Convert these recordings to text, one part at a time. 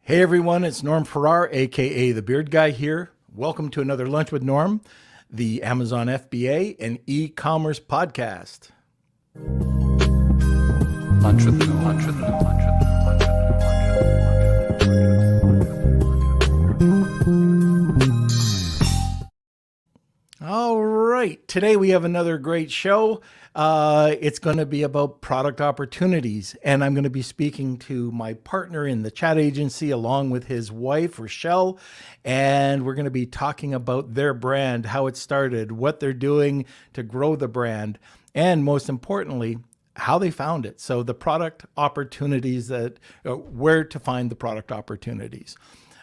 Hey everyone, it's Norm Farrar, aka the Beard Guy here. Welcome to another Lunch with Norm, the Amazon FBA and e-commerce podcast. Lunch with Norm. Lunch with Norm. Lunch with Norm. All right, today we have another great show. It's going to be about product opportunities, and I'm going to be speaking to my partner in the chat agency along with his wife, Rachelle, and we're going to be talking about their brand, how it started, what they're doing to grow the brand, and most importantly, how they found it. So the product opportunities where to find the product opportunities.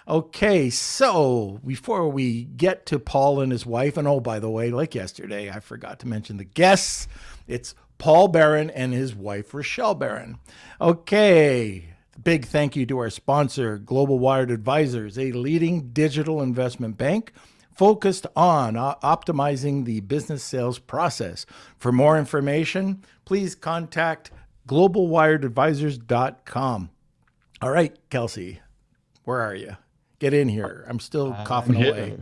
Okay, so before we get to Paul and his wife, and oh, by the way, like yesterday, I forgot to mention the guests. It's Paul Baron and his wife, Rachelle Baron. Okay, big thank you to our sponsor, Global Wired Advisors, a leading digital investment bank focused on optimizing the business sales process. For more information, please contact globalwiredadvisors.com. All right, Kelsey, where are you? Get in here. I'm still coughing away.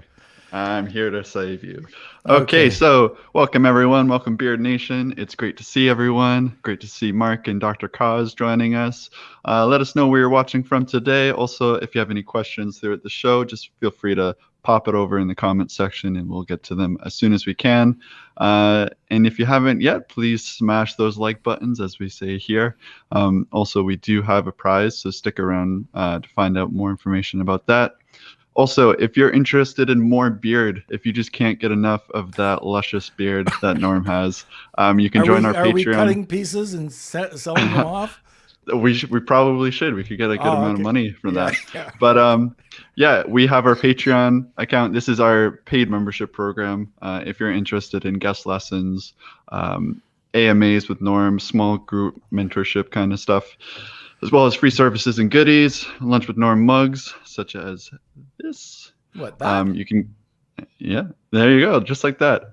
I'm here to save you. Okay, so welcome everyone. Welcome Beard Nation. It's great to see everyone. Great to see Mark and Dr. Kaz joining us. Let us know where you're watching from today. Also, if you have any questions throughout the show, just feel free to pop it over in the comment section and we'll get to them as soon as we can. And if you haven't yet, please smash those like buttons, as we say here. Also, we do have a prize, so stick around to find out more information about that. Also, if you're interested in more beard, if you just can't get enough of that luscious beard that Norm has, you can join our Patreon. Are we cutting pieces and selling them off? We probably should. We could get a good amount of money for that. Yeah. But yeah, we have our Patreon account. This is our paid membership program. If you're interested in guest lessons, AMAs with Norm, small group mentorship kind of stuff, as well as free services and goodies, Lunch with Norm mugs, such as this. What, that? You can, yeah, there you go, just like that.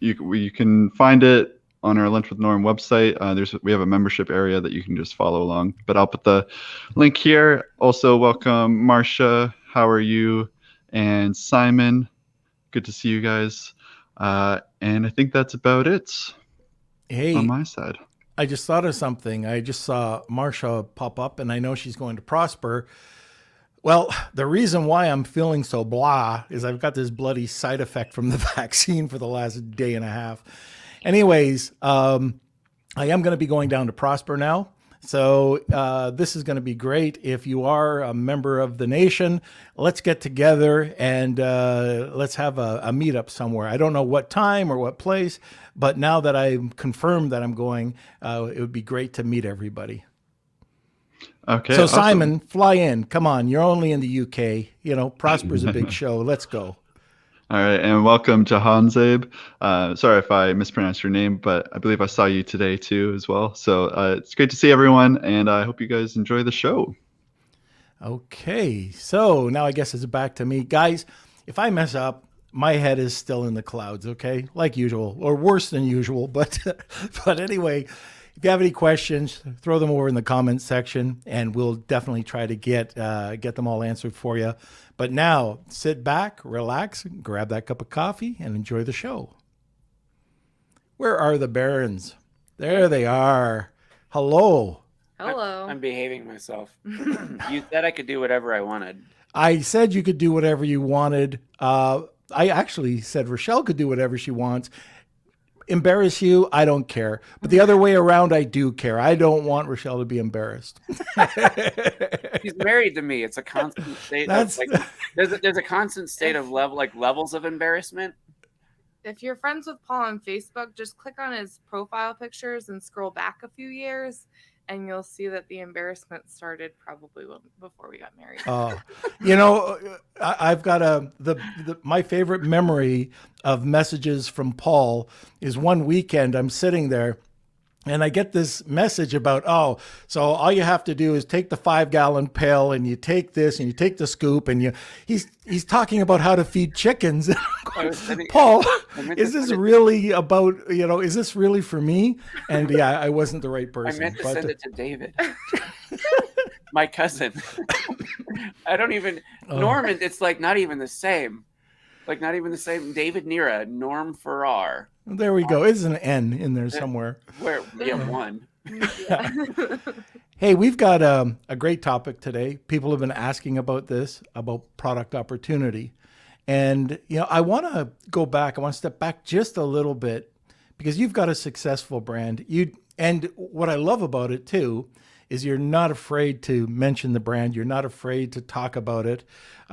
You can find it on our Lunch with Norm website. We have a membership area that you can just follow along. But I'll put the link here. Also, welcome Marcia. How are you? And Simon. Good to see you guys. And I think that's about it. Hey, on my side. I just thought of something. I just saw Marcia pop up, and I know she's going to Prosper. Well, the reason why I'm feeling so blah is I've got this bloody side effect from the vaccine for the last day and a half. Anyways, I am going to be going down to Prosper now. So this is going to be great. If you are a member of the nation, let's get together and let's have a meetup somewhere. I don't know what time or what place, but now that I'm confirmed that I'm going, it would be great to meet everybody. Okay. So awesome. Simon, fly in. Come on. You're only in the UK. You know, Prosper's a big show. Let's go. All right, and welcome to Hanzabe. Sorry if I mispronounced your name, but I believe I saw you today too as well. So it's great to see everyone, and I hope you guys enjoy the show. Okay, so now I guess it's back to me. Guys, if I mess up, my head is still in the clouds, okay? Like usual, or worse than usual, but anyway, if you have any questions, throw them over in the comments section, and we'll definitely try to get them all answered for you. But now, sit back, relax, grab that cup of coffee, and enjoy the show. Where are the Barons? There they are. Hello. Hello. I'm behaving myself. You said I could do whatever I wanted. I said you could do whatever you wanted. I actually said Rachelle could do whatever she wants. Embarrass you, I don't care. But the other way around, I do care. I don't want Rachelle to be embarrassed. She's married to me. It's a constant state. There's a constant state of levels of embarrassment. If you're friends with Paul on Facebook, just click on his profile pictures and scroll back a few years, and you'll see that the embarrassment started probably before we got married. You know, I've got my favorite memory of messages from Paul is one weekend I'm sitting there and I get this message about, so all you have to do is take the 5-gallon pail and you take this and you take the scoop and he's talking about how to feed chickens. Paul, is this really about, is this really for me? And yeah, I wasn't the right person. I meant to send it to David. My cousin. I don't even Norman. It's like not even the same. Like not even the same. David Nira, Norm Farrar. There we go. It's an N in there somewhere. Where one. Yeah. Hey, we've got a great topic today. People have been asking about this, about product opportunity. And, I want to go back. I want to step back just a little bit because you've got a successful brand. And what I love about it, too, is you're not afraid to mention the brand. You're not afraid to talk about it.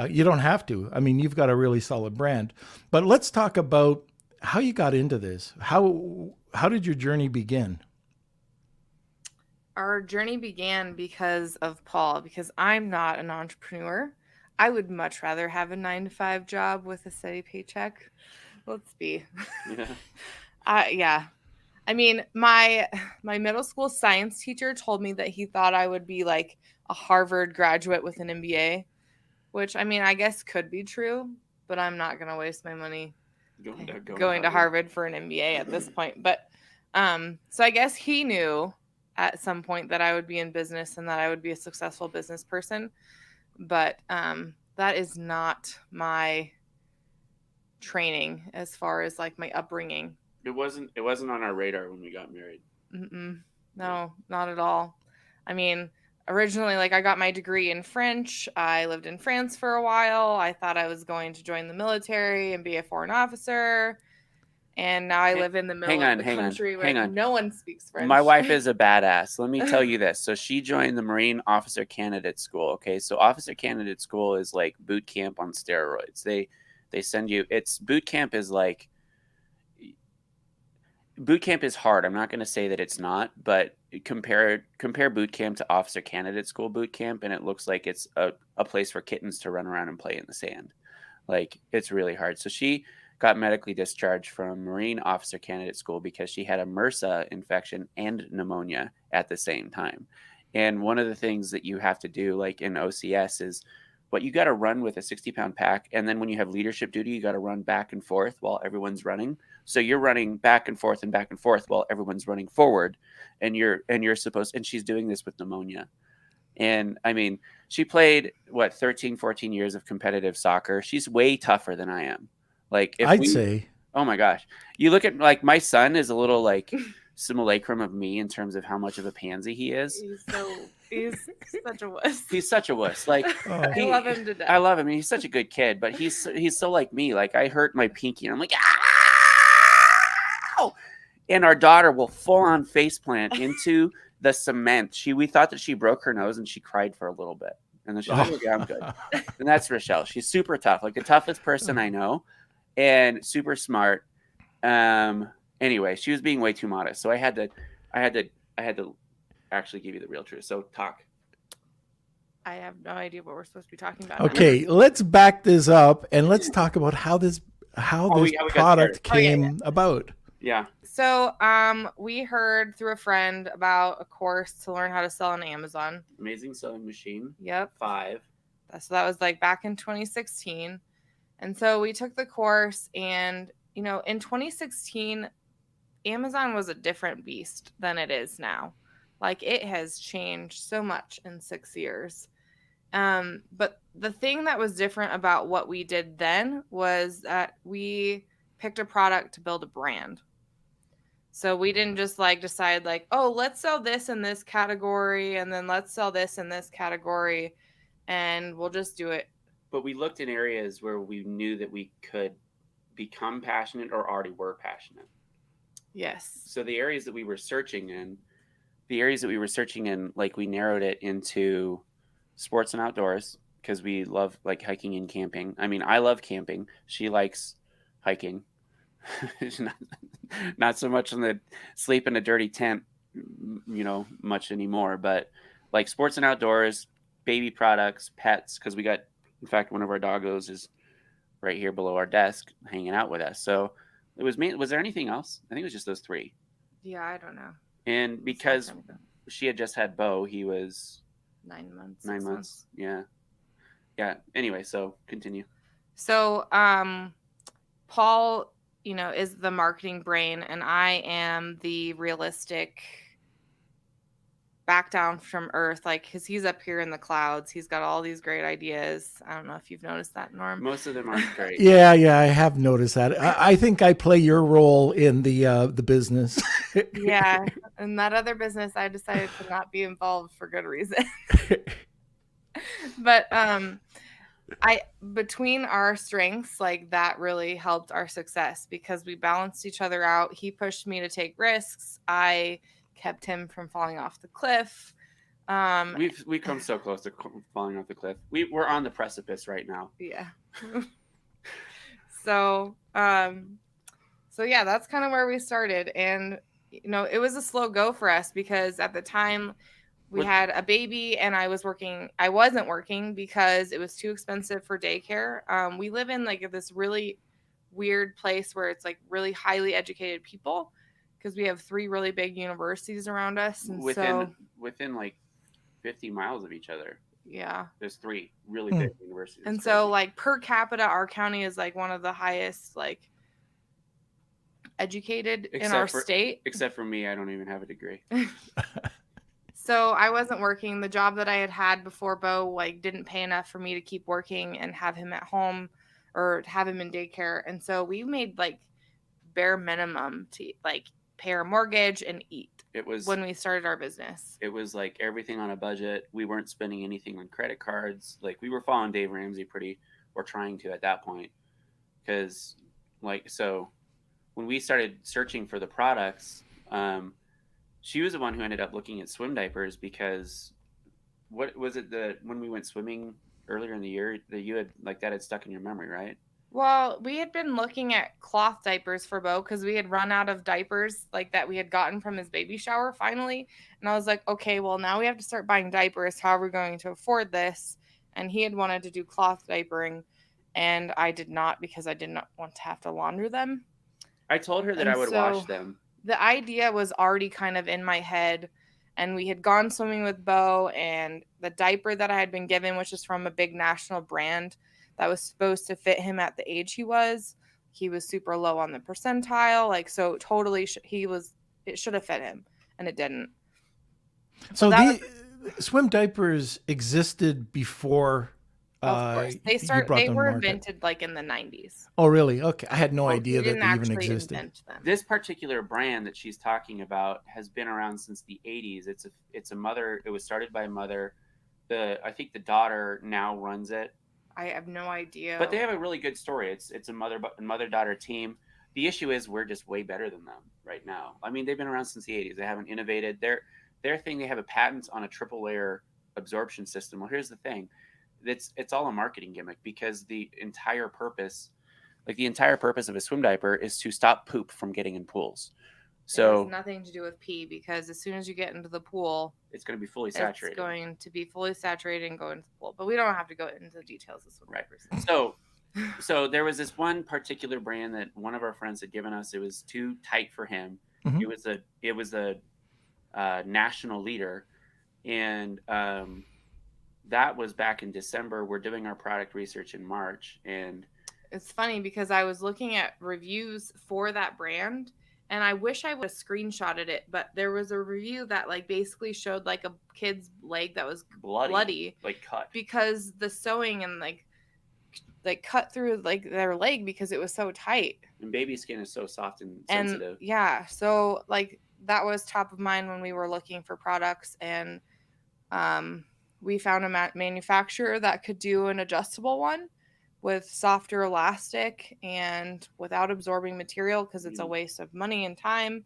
You don't have to. I mean, you've got a really solid brand. But let's talk about how you got into this. How did your journey begin? Our journey began because of Paul, because I'm not an entrepreneur. I would much rather have a 9-to-5 job with a steady paycheck. Let's be. Yeah. Yeah. I mean, my middle school science teacher told me that he thought I would be like a Harvard graduate with an MBA, which I mean, I guess could be true, but I'm not going to waste my money going to Harvard for an MBA at this point. But so I guess he knew at some point that I would be in business and that I would be a successful business person. But that is not my training as far as like my upbringing. It wasn't on our radar when we got married. No, not at all. I mean, originally, like I got my degree in French. I lived in France for a while. I thought I was going to join the military and be a foreign officer. And now I live in the middle of the country where no one speaks French. My wife is a badass. Let me tell you this. So she joined the Marine Officer Candidate School. Okay, so Officer Candidate School is like boot camp on steroids. They send you. Boot camp is like. Boot camp is hard. I'm not going to say that it's not, but compare boot camp to Officer Candidate School boot camp, and it looks like it's a place for kittens to run around and play in the sand. Like it's really hard. So she got medically discharged from Marine Officer Candidate School because she had a MRSA infection and pneumonia at the same time. And one of the things that you have to do, like in OCS, is you got to run with a 60-pound pack. And then when you have leadership duty, you got to run back and forth while everyone's running. So you're running back and forth while everyone's running forward. And you're supposed, and she's doing this with pneumonia. And I mean, she played 13, 14 years of competitive soccer. She's way tougher than I am. Like I'd say, oh my gosh, you look at like my son is a little like simulacrum of me in terms of how much of a pansy he is. He's such a wuss. He's such a wuss. Like I love him to death. I love him. He's such a good kid, but he's so like me. Like I hurt my pinky and I'm like, ow! And our daughter will full on faceplant into the cement. We thought that she broke her nose and she cried for a little bit. And then she's like, okay, I'm good. And that's Rachelle. She's super tough, like the toughest person I know, and super smart. Anyway, she was being way too modest. So I had to actually give you the real truth. So talk. I have no idea what we're supposed to be talking about. Okay, let's back this up and let's talk about how this product came about. Yeah. So we heard through a friend about a course to learn how to sell on Amazon. Amazing Sewing Machine. Yep. 5. So that was like back in 2016. And so we took the course and, in 2016, Amazon was a different beast than it is now. Like it has changed so much in 6 years. But the thing that was different about what we did then was that we picked a product to build a brand. So we didn't just decide let's sell this in this category and then let's sell this in this category and we'll just do it. But we looked in areas where we knew that we could become passionate or already were passionate. Yes. So the areas that we were searching in, like we narrowed it into sports and outdoors because we love hiking and camping. I mean, I love camping. She likes hiking. not so much on the sleep in a dirty tent, much anymore, but like sports and outdoors, baby products, pets, because we got, in fact, one of our doggos is right here below our desk hanging out with us. So it was me. Was there anything else? I think it was just those 3. Yeah, I don't know. And because she had just had Beau, he was 9 months. 9 months. Yeah. Anyway, so continue. So Paul is the marketing brain and I am the realistic back down from Earth, like, because he's up here in the clouds. He's got all these great ideas. I don't know if you've noticed that, Norm. Most of them aren't great. Yeah, I have noticed that. I think I play your role in the business. Yeah, and that other business, I decided to not be involved for good reason. But between our strengths, like, that really helped our success because we balanced each other out. He pushed me to take risks. I kept him from falling off the cliff. We've come so close to falling off the cliff. We're on the precipice right now. Yeah. So yeah, that's kind of where we started. And, it was a slow go for us because at the time we had a baby and I wasn't working because it was too expensive for daycare. We live in like this really weird place where it's like really highly educated people because we have 3 really big universities around us. And within like 50 miles of each other. Yeah. There's 3 really big universities. And so like per capita, our county is like one of the highest like educated in our state. Except for me, I don't even have a degree. So I wasn't working. The job that I had before Beau like didn't pay enough for me to keep working and have him at home or have him in daycare. And so we made like bare minimum to like pay our mortgage and eat. It was when we started our business. It was like everything on a budget. We weren't spending anything on credit cards. Like we were following Dave Ramsey or trying to at that point. Because so when we started searching for the products, she was the one who ended up looking at swim diapers because what was it when we went swimming earlier in the year that you had like that had stuck in your memory, right? Well, we had been looking at cloth diapers for Beau because we had run out of diapers like that we had gotten from his baby shower finally. And I was like, okay, well, now we have to start buying diapers. How are we going to afford this? And he had wanted to do cloth diapering and I did not because I did not want to have to launder them. I told her that I would wash them. The idea was already kind of in my head, and we had gone swimming with Beau, and the diaper that I had been given, which is from a big national brand that was supposed to fit him at the age he was super low on the percentile. Like, so totally it should have fit him, and it didn't. So swim diapers existed before. Of course, they were invented like in the 90s. Oh, really? Okay, I had no idea that they even existed. This particular brand that she's talking about has been around since the 80s. It's a mother. It was started by a mother. I think the daughter now runs it. I have no idea. But they have a really good story. It's a mother-daughter team. The issue is we're just way better than them right now. I mean, they've been around since the 80s. They haven't innovated. Their thing, they have a patent on a triple layer absorption system. Well, here's the thing. It's all a marketing gimmick because the entire purpose of a swim diaper is to stop poop from getting in pools. So it has nothing to do with pee because as soon as you get into the pool, it's going to be fully saturated. It's going to be fully saturated and go into the pool. But we don't have to go into the details of swim diapers. So there was this one particular brand that one of our friends had given us. It was too tight for him. Mm-hmm. It was a national leader, and that was back in December. We're doing our product research in March, and it's funny because I was looking at reviews for that brand, and I wish I would have screenshotted it, but there was a review that like basically showed like a kid's leg that was bloody like cut, because the sewing and like cut through like their leg because it was so tight. And baby skin is so soft and sensitive. Yeah, so like that was top of mind when we were looking for products, and we found a manufacturer that could do an adjustable one with softer elastic and without absorbing material because it's a waste of money and time.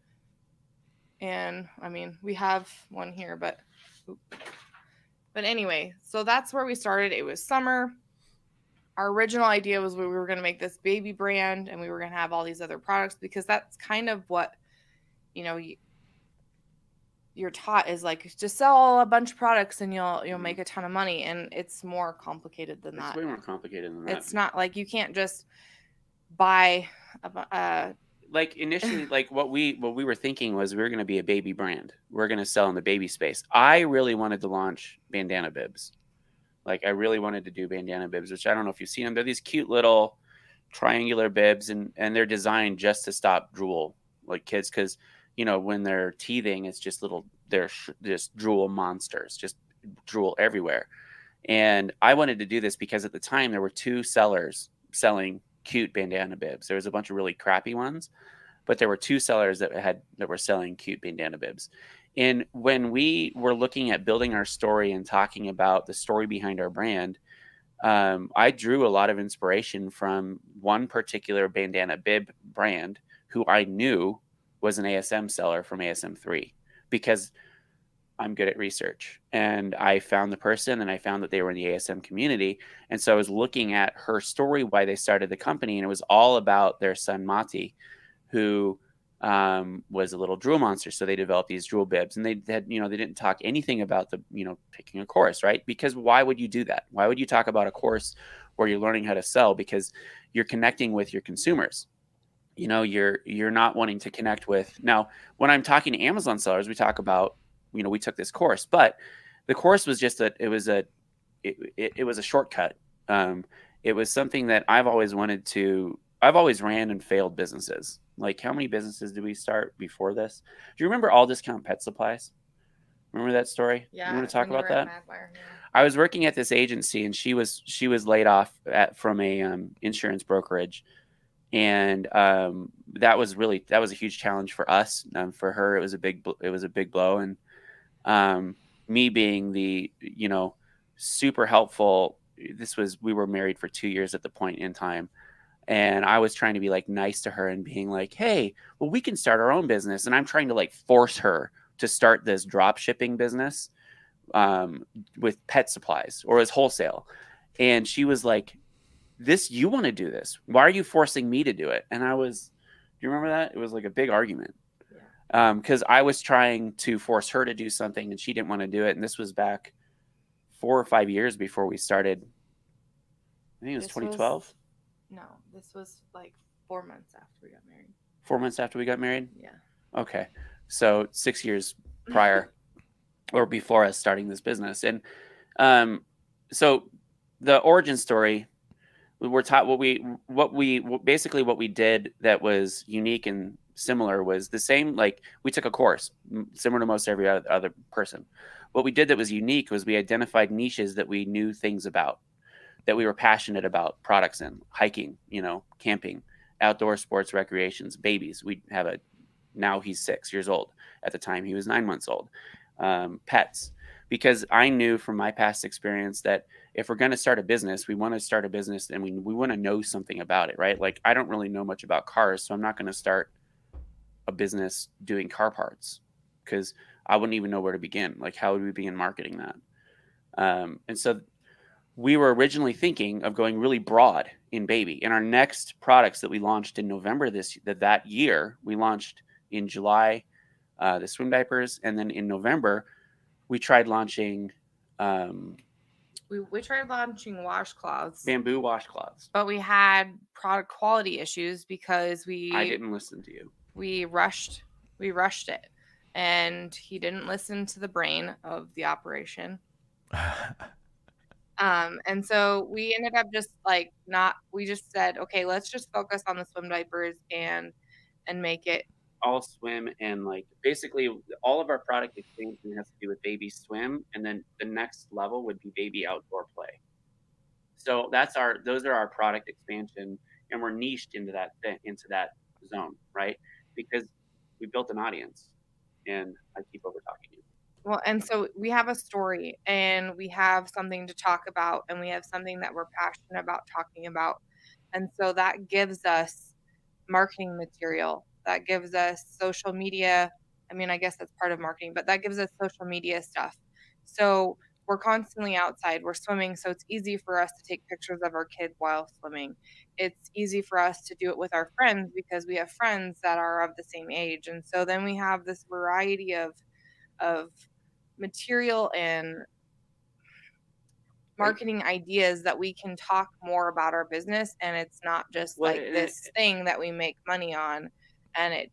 And I mean, we have one here, but anyway, so that's where we started. It was summer. Our original idea was we were going to make this baby brand and we were going to have all these other products because that's kind of what, you're taught is like just sell a bunch of products and you'll make a ton of money, and it's more complicated than that. It's way more complicated than that. It's not like you can't just buy like initially like what we were thinking was we were going to be a baby brand. We're going to sell in the baby space. I really wanted to launch bandana bibs. Like I really wanted to do bandana bibs, which I don't know if you've seen them. They're these cute little triangular bibs, and they're designed just to stop drool, like kids, because when they're teething, it's just little they're just drool monsters, just drool everywhere. And I wanted to do this because at the time there were 2 sellers selling cute bandana bibs. There was a bunch of really crappy ones, but there were 2 sellers that were selling cute bandana bibs. And when we were looking at building our story and talking about the story behind our brand, I drew a lot of inspiration from one particular bandana bib brand who I knew was an ASM seller from ASM3, because I'm good at research, and I found the person and I found that they were in the ASM community. And so I was looking at her story, why they started the company. And it was all about their son, Mati, who was a little drool monster. So they developed these drool bibs, and they had, they didn't talk anything about picking a course, right? Because why would you do that? Why would you talk about a course where you're learning how to sell? Because you're connecting with your consumers. You're not wanting to connect with. Now, when I'm talking to Amazon sellers, we talk about, we took this course, but the course was just it was a shortcut. It was something that I've always ran and failed businesses. Like, how many businesses did we start before this? Do you remember All Discount Pet Supplies? Remember that story? Yeah. You want to talk about that? Magwire, yeah. I was working at this agency, and she was laid off from a insurance brokerage. And that was a huge challenge for us. For her, it was a big blow. And me being the, super helpful, we were married for 2 years at the point in time. And I was trying to be like nice to her and being like, hey, well, we can start our own business. And I'm trying to like force her to start this drop shipping business with pet supplies, or as wholesale. And she was like, you want to do this? Why are you forcing me to do it? And do you remember that? It was like a big argument. Yeah. Because I was trying to force her to do something and she didn't want to do it. And this was back 4 or 5 years before we started. I think it was 2012. No, this was like 4 months after we got married. 4 months after we got married? Yeah. Okay. So 6 years prior or before us starting this business. And so the origin story, we're taught what we did that was unique and similar was the same. Like, we took a course similar to most every other person. What we did that was unique was we identified niches that we knew things about, that we were passionate about products in: hiking, camping, outdoor sports, recreations, babies. Now he's 6 years old. At the time he was 9 months old. Pets, because I knew from my past experience that if we're going to start a business, we want to start a business and we want to know something about it, right? Like, I don't really know much about cars, so I'm not going to start a business doing car parts because I wouldn't even know where to begin. Like, how would we begin marketing that? And so we were originally thinking of going really broad in baby. And our next products that we launched in November that year, we launched in July, the swim diapers. And then in November, we tried launching we tried launching washcloths, bamboo washcloths, but we had product quality issues because I didn't listen to you. We rushed it, and he didn't listen to the brain of the operation. And so we ended up we just said, okay, let's just focus on the swim diapers and make it all swim. And like, basically all of our product expansion has to do with baby swim, and then the next level would be baby outdoor play. So those are our product expansion, and we're niched into that zone, right? Because we built an audience. And I keep over talking to you. Well, and so we have a story, and we have something to talk about, and we have something that we're passionate about talking about. And so that gives us marketing material. That gives us social media. I mean, I guess that's part of marketing, but that gives us social media stuff. So we're constantly outside. We're swimming, so it's easy for us to take pictures of our kids while swimming. It's easy for us to do it with our friends because we have friends that are of the same age. And so then we have this variety of material and marketing ideas that we can talk more about our business, and it's not just this thing that we make money on. And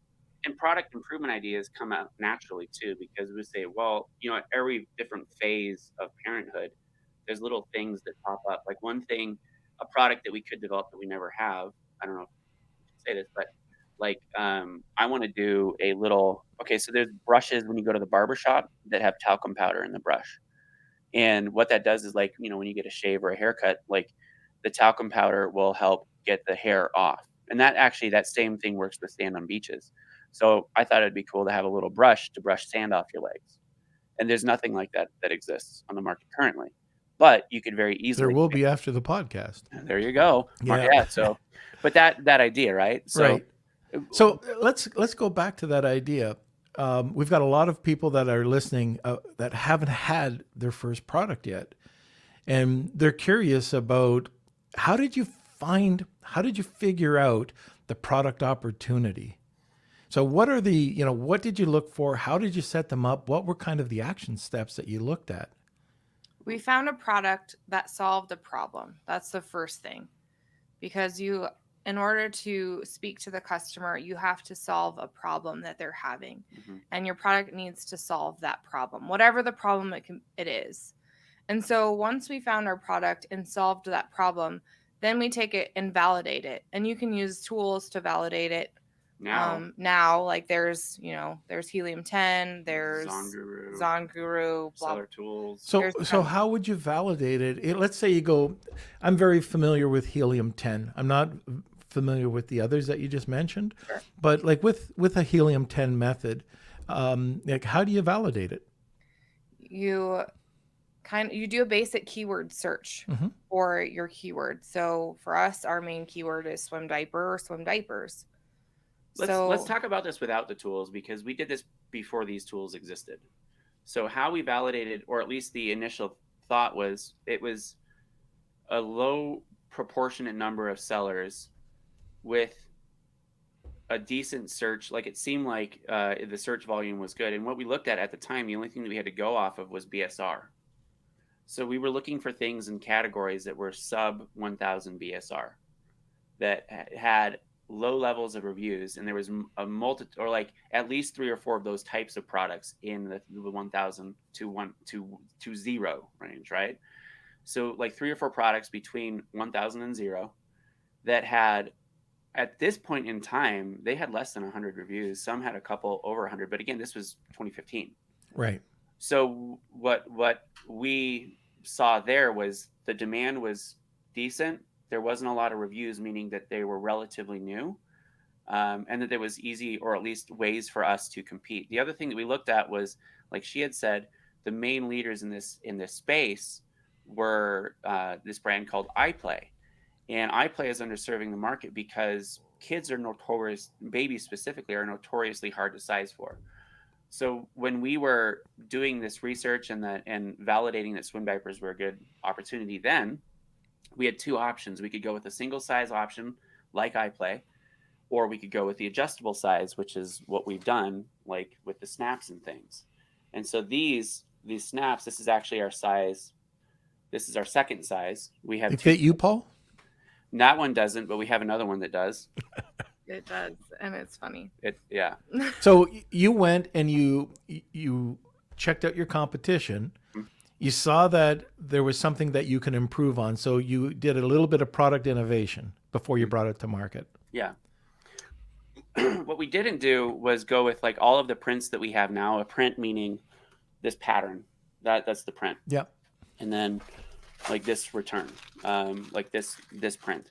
product improvement ideas come out naturally too, because we say, well, at every different phase of parenthood, there's little things that pop up. Like, one thing, a product that we could develop that we never have, I don't know if I should say this, but Like, I want to do a little, okay, so there's brushes when you go to the barber shop that have talcum powder in the brush. And what that does is, like, when you get a shave or a haircut, like, the talcum powder will help get the hair off. And that same thing works with sand on beaches. So I thought it'd be cool to have a little brush to brush sand off your legs. And there's nothing like that that exists on the market currently. But you could very There easily. will be after the podcast. There you go. Yeah. Yeah. So, but that idea, right? So, Right. So let's go back to that idea. We've got a lot of people that are listening that haven't had their first product yet, and they're curious about how did you figure out the product opportunity? So what are what did you look for? How did you set them up? What were kind of the action steps that you looked at? We found a product that solved a problem. That's the first thing. Because in order to speak to the customer, you have to solve a problem that they're having. Mhm. And your product needs to solve that problem, whatever the problem it is. And so once we found our product and solved that problem, then we take it and validate it. And you can use tools to validate it. Now, like there's helium-10, there's Zonguru, blah. Seller tools. So how would you validate it? Let's say you go, I'm very familiar with helium-10. I'm not familiar with the others that you just mentioned, Sure. But like with a helium-10 method, like how do you validate it? You do a basic keyword search Mm-hmm. for your keyword. So for us, our main keyword is swim diaper or swim diapers. Let's talk about this without the tools, because we did this before these tools existed. So how we validated, or at least the initial thought was, it was a low proportionate number of sellers with a decent search. Like, it seemed like the search volume was good. And what we looked at the time, the only thing that we had to go off of was BSR. So we were looking for things in categories that were sub 1,000 BSR, that had low levels of reviews, and there was or like at least 3 or 4 of those types of products in the 1,000 to 0 range, right? So like 3 or 4 products between 1,000 and 0 that had, at this point in time, they had less than 100 reviews. Some had a couple over 100, but again, this was 2015. Right. So what we saw there was the demand was decent. There wasn't a lot of reviews, meaning that they were relatively new, and that there was easy, or at least ways for us to compete. The other thing that we looked at was, like she had said, the main leaders in this space were this brand called iPlay. And iPlay is underserving the market because kids are babies specifically, are notoriously hard to size for. So when we were doing this research and validating that swim diapers were a good opportunity, then we had 2 options. We could go with a single size option like iPlay, or we could go with the adjustable size, which is what we've done, like with the snaps and things. And so these snaps, this is actually our size. This is our second size. We have They fit you, Paul? That one doesn't, but we have another one that does. It does, and it's funny. Yeah. So you went and you checked out your competition. You saw that there was something that you can improve on. So you did a little bit of product innovation before you brought it to market. Yeah. What we didn't do was go with like all of the prints that we have now. A print meaning this pattern. That's the print. Yeah. And then like this return, like this print.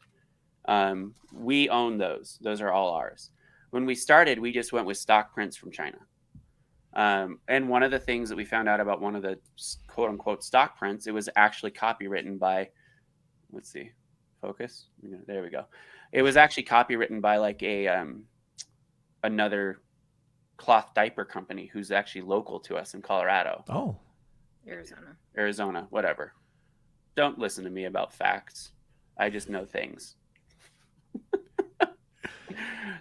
We own those. Those are all ours. When we started, we just went with stock prints from China. And one of the things that we found out about one of the quote unquote stock prints, it was actually copywritten by, let's see, focus. There we go. It was actually copywritten by like another cloth diaper company who's actually local to us in Colorado. Oh. Arizona, whatever. Don't listen to me about facts. I just know things.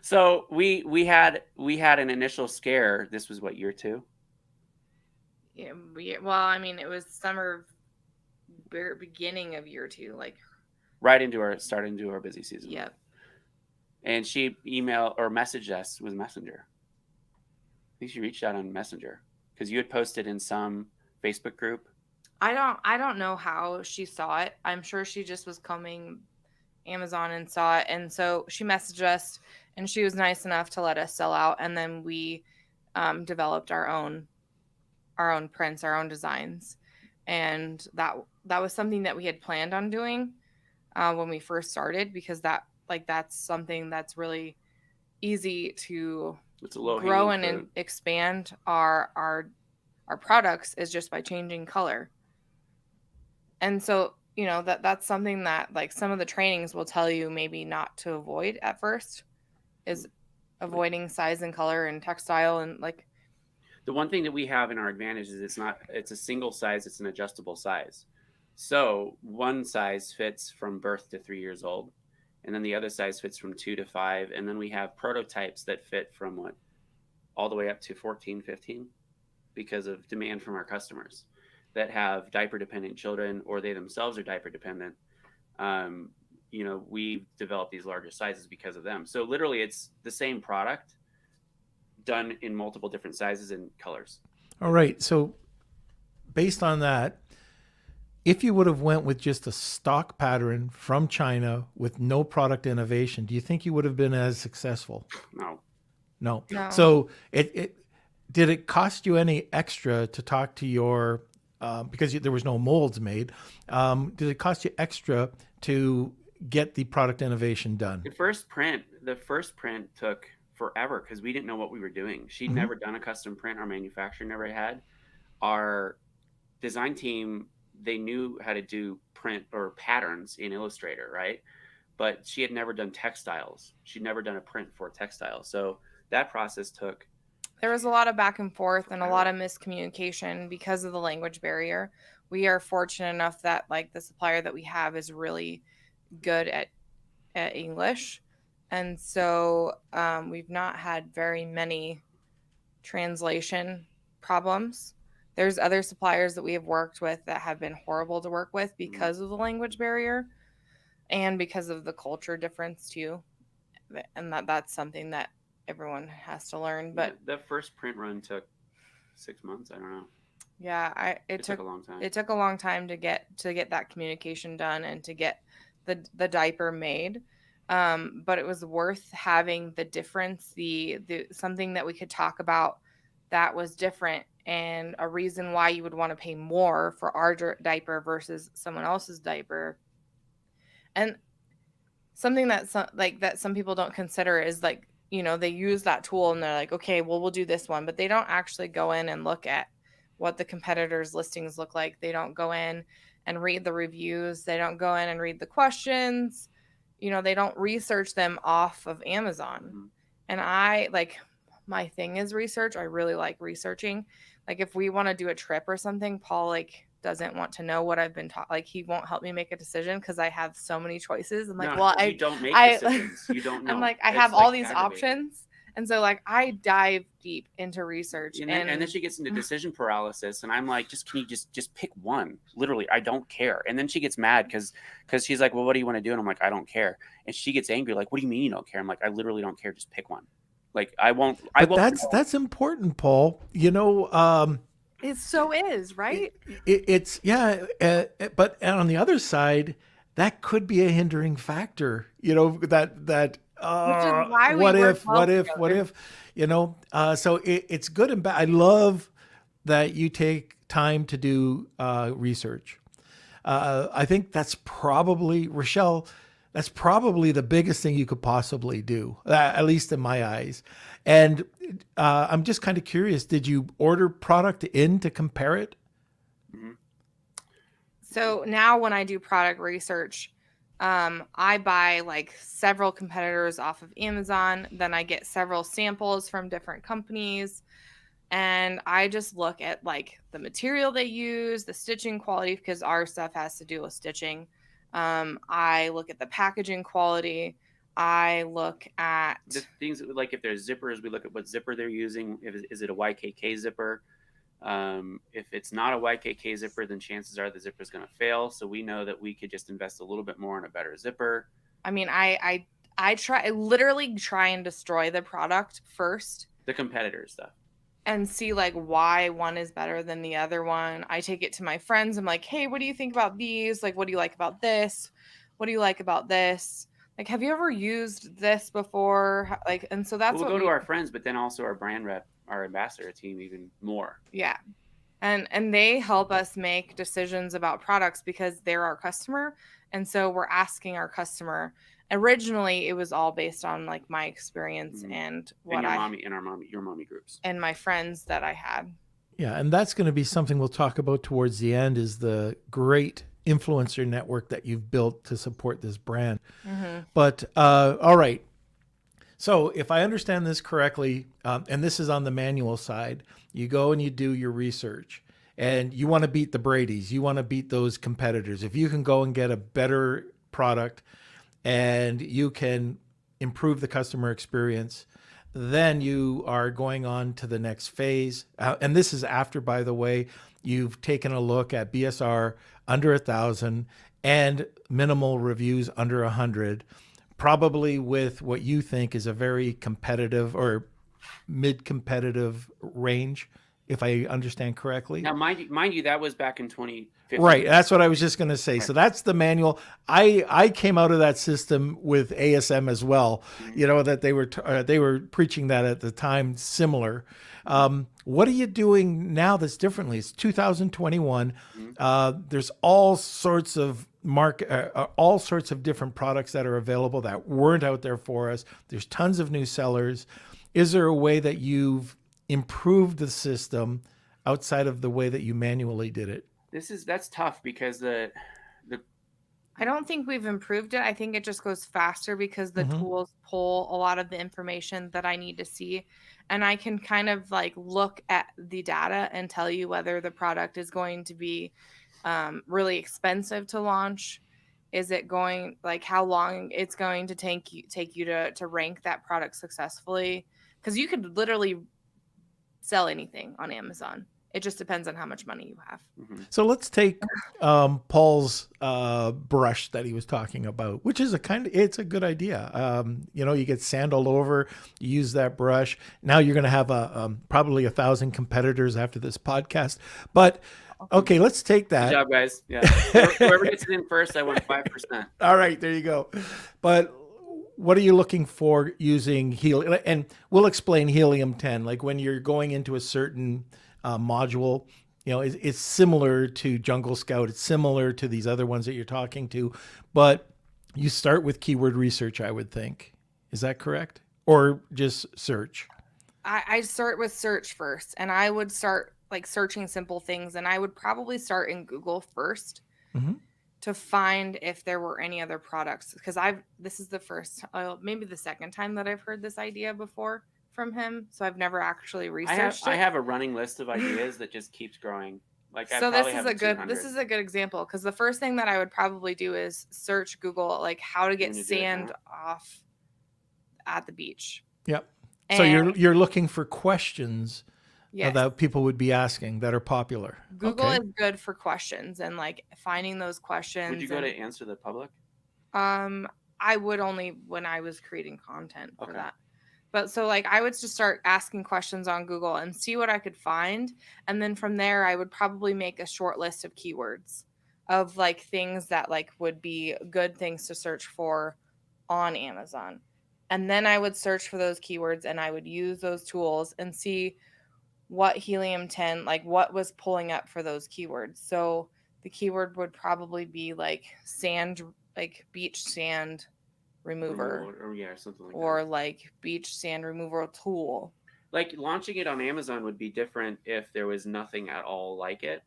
So we had an initial scare. This was what, year 2? Yeah. Well, I mean, it was summer, beginning of year 2, like right into our busy season. Yep. And she emailed or messaged us with Messenger. I think she reached out on Messenger because you had posted in some Facebook group. I don't know how she saw it. I'm sure she just was combing Amazon and saw it, and so she messaged us, and she was nice enough to let us sell out. And then we developed our own prints, our own designs. And that was something that we had planned on doing when we first started, because that's something that's really easy to grow and expand our products, is just by changing color. And so, you know, that's something that like some of the trainings will tell you maybe not to avoid at first, is avoiding size and color and textile. And like, the one thing that we have in our advantage is it's a single size, it's an adjustable size. So one size fits from birth to 3 years old, and then the other size fits from 2 to 5. And then we have prototypes that fit from all the way up to 14, 15, because of demand from our customers that have diaper dependent children, or they themselves are diaper dependent. You know, we've developed these larger sizes because of them. So literally it's the same product done in multiple different sizes and colors. All right. So based on that, if you would have went with just a stock pattern from China with no product innovation, do you think you would have been as successful? No. So did it cost you any extra to talk to your, because there was no molds made, did it cost you extra to get the product innovation done? The first print took forever because we didn't know what we were doing. She'd never done a custom print. Our manufacturer never had. Our design team, they knew how to do print or patterns in Illustrator, right? But she had never done textiles. She'd never done a print for textiles. So that process took. There was a lot of back and forth and a lot of miscommunication because of the language barrier. We are fortunate enough that like the supplier that we have is really good at English. And so we've not had very many translation problems. There's other suppliers that we have worked with that have been horrible to work with because of the language barrier and because of the culture difference too. And that's something that everyone has to learn. But the first print run took 6 months. I don't know. Yeah, it took a long time. It took a long time to get that communication done and to get the diaper made. But it was worth having the difference, the something that we could talk about that was different, and a reason why you would want to pay more for our diaper versus someone else's diaper. And something that some people don't consider is like, you know, they use that tool and they're like, okay, well, we'll do this one, but they don't actually go in and look at what the competitors' listings look like. They don't go in and read the reviews. They don't go in and read the questions. You know, they don't research them off of Amazon. And my thing is research. I really like researching. Like if we want to do a trip or something, Paul doesn't want to know what I've been taught. Like he won't help me make a decision because I have so many choices. I'm like, you don't make decisions. You don't know. I'm like, I have all these options. And so like I dive deep into research. And then she gets into decision paralysis. And I'm like, can you just pick one? Literally, I don't care. And then she gets mad because she's like, well, what do you want to do? And I'm like, I don't care. And she gets angry. Like, what do you mean you don't care? I'm like, I literally don't care. Just pick one. Like I won't. That's important, Paul. You know, it so is, right? It's but on the other side, that could be a hindering factor. You know, that what if, you know, so it's good and bad. I love that you take time to do research. I think that's probably, Rachelle, that's probably the biggest thing you could possibly do, at least in my eyes. And I'm just kind of curious, did you order product in to compare it? So now when I do product research, I buy like several competitors off of Amazon. Then I get several samples from different companies. And I just look at like the material they use, the stitching quality, because our stuff has to do with stitching. I look at the packaging quality. I look at the things like if there's zippers, we look at what zipper they're using. Is it a YKK zipper? If it's not a YKK zipper, then chances are the zipper is going to fail. So we know that we could just invest a little bit more in a better zipper. I mean, I literally try and destroy the product first. The competitor stuff. And see like why one is better than the other one. I take it to my friends. I'm like, hey, what do you think about these? Like, what do you like about this? What do you like about this? like, have you ever used this before? Like, and so that's We'll what go to our friends, but then also our brand rep, our ambassador team, even more. Yeah. And they help us make decisions about products because they're our customer. And so we're asking our customer. Originally, it was all based on like my experience and what your mommy groups and my friends that I had. Yeah, and that's going to be something we'll talk about towards the end, is the great influencer network that you've built to support this brand. But all right. So if I understand this correctly, and this is on the manual side, you go and you do your research and you want to beat the Brady's. You want to beat those competitors. If you can go and get a better product and you can improve the customer experience, then you are going on to the next phase. And this is after, by the way, you've taken a look at BSR under 1,000 and minimal reviews under 100, probably with what you think is a very competitive or mid-competitive range, if I understand correctly. Now, mind you, that was back in 2015. Right. That's what I was just going to say. Right. So that's the manual. I came out of that system with ASM as well. You know, that they were preaching that at the time, similar. What are you doing now that's differently? It's 2021. There's all sorts of all sorts of different products that are available that weren't out there for us. There's tons of new sellers. Is there a way that you've improved the system outside of the way that you manually did it? That's tough because I don't think we've improved it. I think it just goes faster because the tools pull a lot of the information that I need to see. And I can kind of like look at the data and tell you whether the product is going to be really expensive to launch. Is it going, like, how long it's going to take you to rank that product successfully? Because you could literally sell anything on Amazon. It just depends on how much money you have. So let's take Paul's brush that he was talking about, which is it's a good idea. You know, you get sand all over, you use that brush. Now you're going to have probably 1,000 competitors after this podcast. But okay, let's take that. Good job, guys. Yeah. Whoever gets it in first, I want 5%. All right, there you go. But what are you looking for using helium? And we'll explain helium-10. Like when you're going into a certain module, you know, it's similar to Jungle Scout. It's similar to these other ones that you're talking to, but you start with keyword research, I would think. Is that correct? Or just search? I start with search first, and I would start like searching simple things, and I would probably start in Google first to find if there were any other products, because this is the first, maybe the second time that I've heard this idea before from him, so I've never actually researched it. I have a running list of ideas that just keeps growing. Like, so this is a good example, because the first thing that I would probably do is search Google, like how to get sand off at the beach. Yep. And so you're looking for questions that people would be asking that are popular. Google is good for questions and like finding those questions. Would you go to Answer the Public? I would only when I was creating content for that. But so like I would just start asking questions on Google and see what I could find. And then from there, I would probably make a short list of keywords of like things that like would be good things to search for on Amazon. And then I would search for those keywords and I would use those tools and see what helium-10, like what was pulling up for those keywords. So the keyword would probably be like sand, like beach sand remover, or something like or that. Like beach sand remover tool. Like launching it on Amazon would be different if there was nothing at all like it.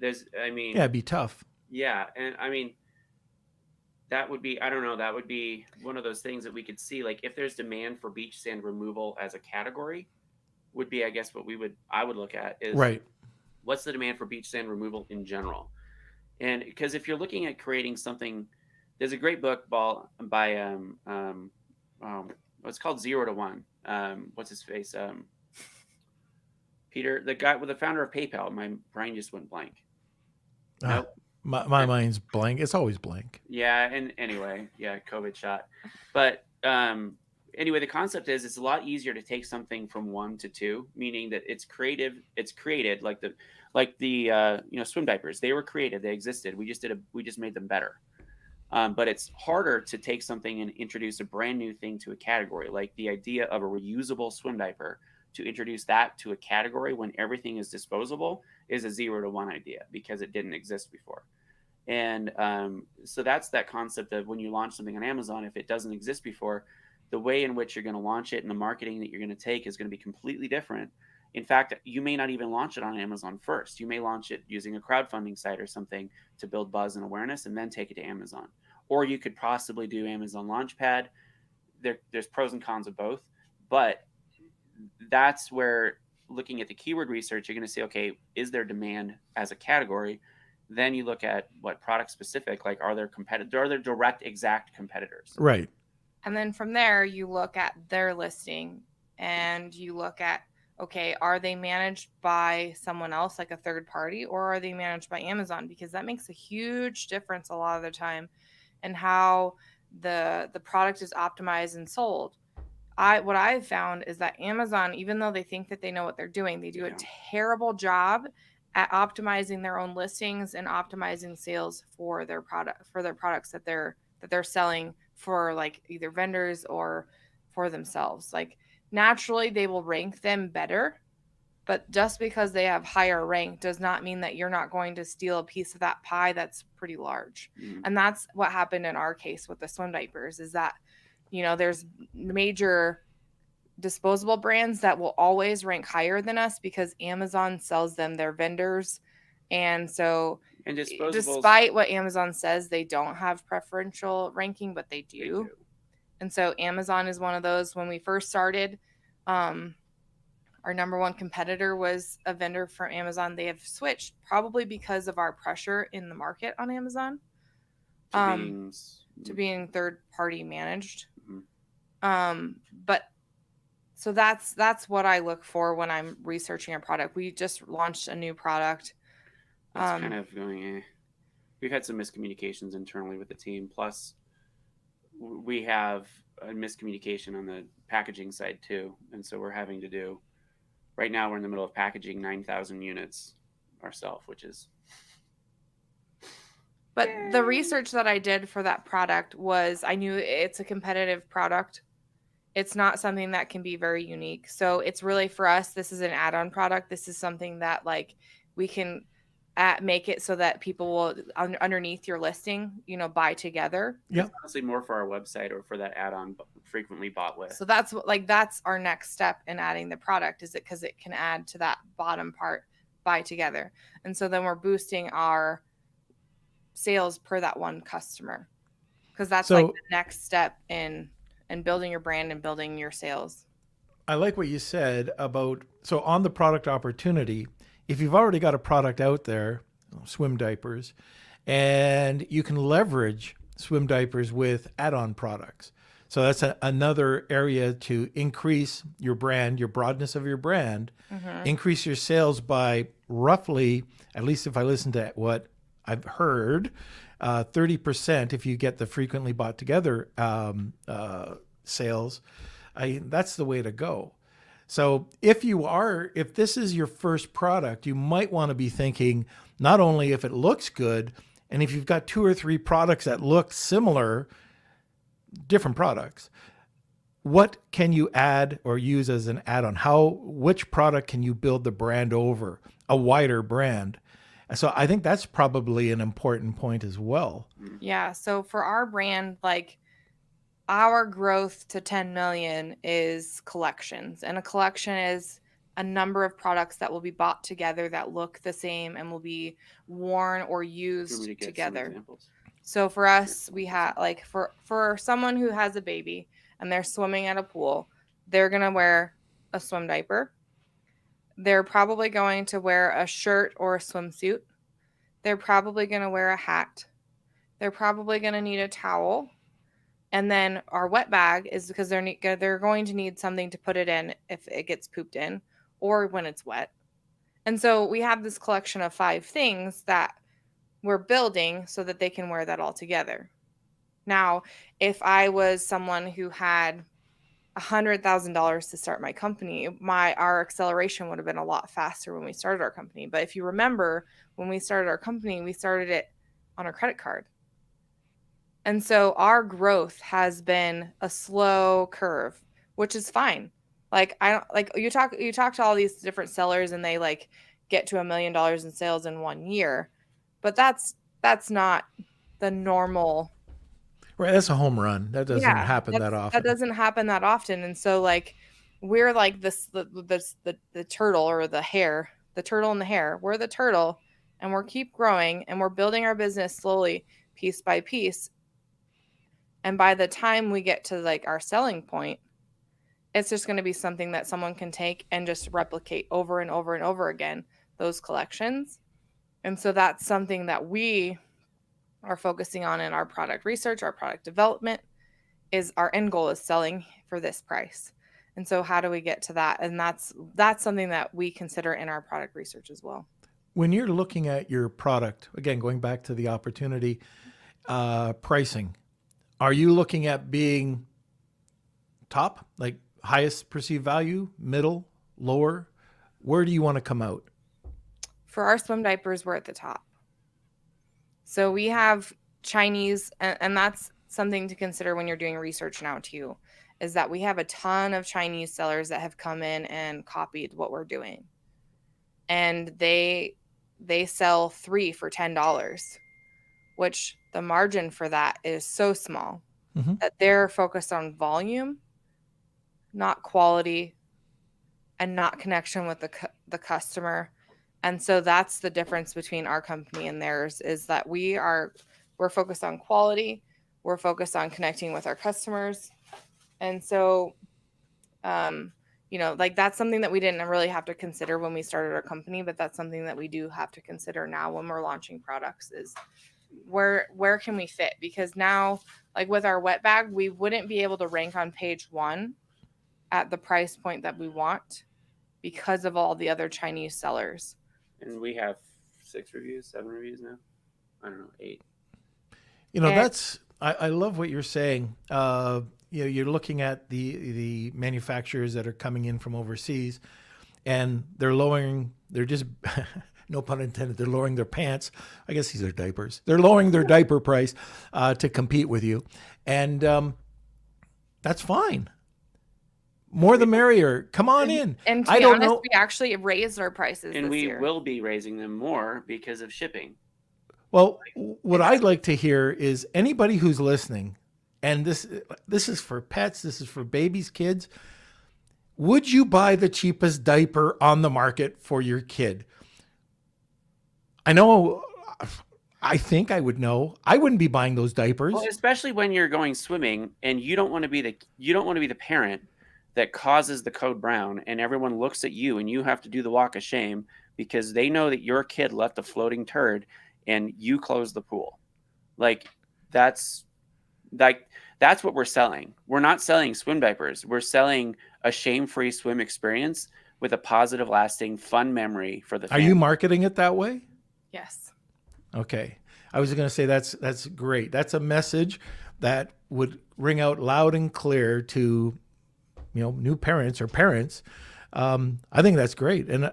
It'd be tough. Yeah, and I mean, that would be, I don't know, that would be one of those things that we could see. Like if there's demand for beach sand removal as a category, would be, I guess, what I would look at is what's the demand for beach sand removal in general. And because if you're looking at creating something, there's a great book by it's called 0 to 1. What's his face? Peter, the founder of PayPal. My brain just went blank. Nope. My mind's blank. It's always blank. Yeah, and anyway, COVID shot. But anyway, the concept is it's a lot easier to take something from 1 to 2, meaning that it's created like the swim diapers. They were created, they existed. We just made them better. But it's harder to take something and introduce a brand new thing to a category, like the idea of a reusable swim diaper. To introduce that to a category when everything is disposable is a 0 to 1 idea because it didn't exist before. And so that's that concept of when you launch something on Amazon, if it doesn't exist before, the way in which you're going to launch it and the marketing that you're going to take is going to be completely different. In fact, you may not even launch it on Amazon first. You may launch it using a crowdfunding site or something to build buzz and awareness and then take it to Amazon. Or you could possibly do Amazon Launchpad. There's pros and cons of both, but that's where looking at the keyword research, you're going to say, okay, is there demand as a category? Then you look at what product specific, like are there direct exact competitors? Right. And then from there, you look at their listing and you look at, okay, are they managed by someone else, like a third party, or are they managed by Amazon? Because that makes a huge difference a lot of the time in how the product is optimized and sold. What I've found is that Amazon, even though they think that they know what they're doing, they do a terrible job at optimizing their own listings and optimizing sales for their products that they're selling for, like, either vendors or for themselves. Like, naturally they will rank them better, but just because they have higher rank does not mean that you're not going to steal a piece of that pie that's pretty large. Mm-hmm. And that's what happened in our case with the swim diapers, is that, you know, there's major disposable brands that will always rank higher than us because Amazon sells them, their vendors. And so, and despite what Amazon says, they don't have preferential ranking, but they do. And so Amazon is one of those. When we first started, our number one competitor was a vendor from Amazon. They have switched probably because of our pressure in the market on Amazon to being third party managed. Mm-hmm. But so that's what I look for when I'm researching a product. We just launched a new product. That's kind of going. We've had some miscommunications internally with the team. Plus, we have a miscommunication on the packaging side too, and so we're having to do. Right now, we're in the middle of packaging 9,000 units ourselves, which is. But the research that I did for that product was, I knew it's a competitive product. It's not something that can be very unique. So it's really, for us, this is an add-on product. This is something that, like, we can make it so that people will, underneath your listing, you know, buy together. Yeah. It's honestly more for our website or for that add-on frequently bought list. So that's that's our next step in adding the product, is it because it can add to that bottom part, buy together. And so then we're boosting our sales per that one customer, because that's like the next step in building your brand and building your sales. I like what you said about, so on the product opportunity, if you've already got a product out there, swim diapers, and you can leverage swim diapers with add-on products. So that's another area to increase your brand, your broadness of your brand, increase your sales by roughly, at least if I listen to what I've heard, 30% if you get the frequently bought together sales. That's the way to go. So if this is your first product, you might want to be thinking not only if it looks good, and if you've got 2 or 3 products that look similar, different products, what can you add or use as an add-on? Which product can you build the brand over, a wider brand? So I think that's probably an important point as well. Yeah. So for our brand, like, our growth to 10 million is collections, and a collection is a number of products that will be bought together that look the same and will be worn or used together. So for us, we have, like, for someone who has a baby and they're swimming at a pool, they're going to wear a swim diaper. They're probably going to wear a shirt or a swimsuit. They're probably going to wear a hat. They're probably going to need a towel. And then our wet bag is because they're going to need something to put it in if it gets pooped in or when it's wet. And so we have this collection of 5 things that we're building so that they can wear that all together. Now, if I was someone who had $100,000 to start my company, our acceleration would have been a lot faster when we started our company. But if you remember, when we started our company, we started it on a credit card. And so our growth has been a slow curve, which is fine. Like I don't like you talk to all these different sellers and they like get to $1 million in sales in 1 year. But that's not the normal. Right, that's a home run. That doesn't happen that often. That doesn't happen that often. And so like we're like the turtle or the hare, the turtle and the hare. We're the turtle and we're keep growing and we're building our business slowly, piece by piece. And by the time we get to like our selling point, it's just going to be something that someone can take and just replicate over and over and over again, those collections. And so that's something that we are focusing on in our product research, our product development, is our end goal is selling for this price. And so how do we get to that? And that's something that we consider in our product research as well. When you're looking at your product, again, going back to the opportunity, pricing, are you looking at being top, like highest perceived value, middle, lower? Where do you want to come out? For our swim diapers, we're at the top. So we have Chinese, and that's something to consider when you're doing research now too, is that we have a ton of Chinese sellers that have come in and copied what we're doing. And they sell 3 for $10, which the margin for that is so small that they're focused on volume, not quality, and not connection with the customer. And so that's the difference between our company and theirs, is that we're focused on quality. We're focused on connecting with our customers. And so, like that's something that we didn't really have to consider when we started our company, but that's something that we do have to consider now when we're launching products is where can we fit? Because now, like with our wet bag, we wouldn't be able to rank on page 1 at the price point that we want because of all the other Chinese sellers. And we have 7 reviews now. I don't know, 8. I love what you're saying. You're looking at the manufacturers that are coming in from overseas, and they're just, no pun intended, they're lowering their pants. I guess these are diapers. They're lowering their diaper price to compete with you. And that's fine. More the merrier. Come on in. And to be honest, we actually raised our prices and this year. Will be raising them more because of shipping. Well, what I'd like to hear is anybody who's listening, and this is for pets, this is for babies, kids. Would you buy the cheapest diaper on the market for your kid? I think I would know. I wouldn't be buying those diapers. Well, especially when you're going swimming and you don't want to be the parent that causes the code brown and everyone looks at you and you have to do the walk of shame because they know that your kid left a floating turd and you closed the pool. That's what we're selling. We're not selling swim diapers. We're selling a shame-free swim experience with a positive, lasting, fun memory for the family. Are you marketing it that way? Yes. Okay. I was going to say that's great. That's a message that would ring out loud and clear to new parents or parents. I think that's great. And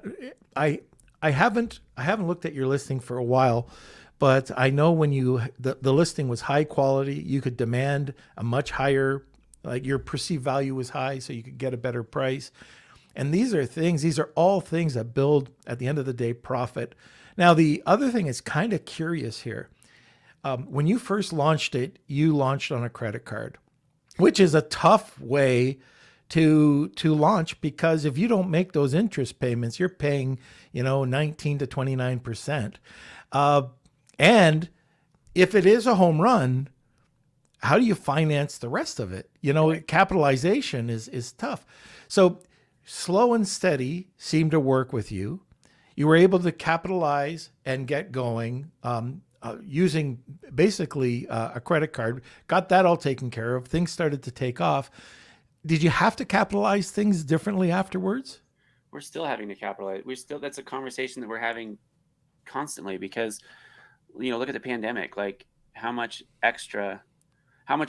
I haven't looked at your listing for a while, but I know when the listing was high quality, you could demand a much higher, like your perceived value was high, so you could get a better price. And these are all things that build, at the end of the day, profit. Now, the other thing is kind of curious here. When you first launched it, you launched on a credit card, which is a tough way to launch, because if you don't make those interest payments, you're paying 19 to 29%. And if it is a home run, how do you finance the rest of it? Capitalization is tough. So slow and steady seemed to work with you. You were able to capitalize and get going using basically a credit card, got that all taken care of. Things started to take off. Did you have to capitalize things differently afterwards? We're still having to capitalize. That's a conversation that we're having constantly because, look at the pandemic, like how much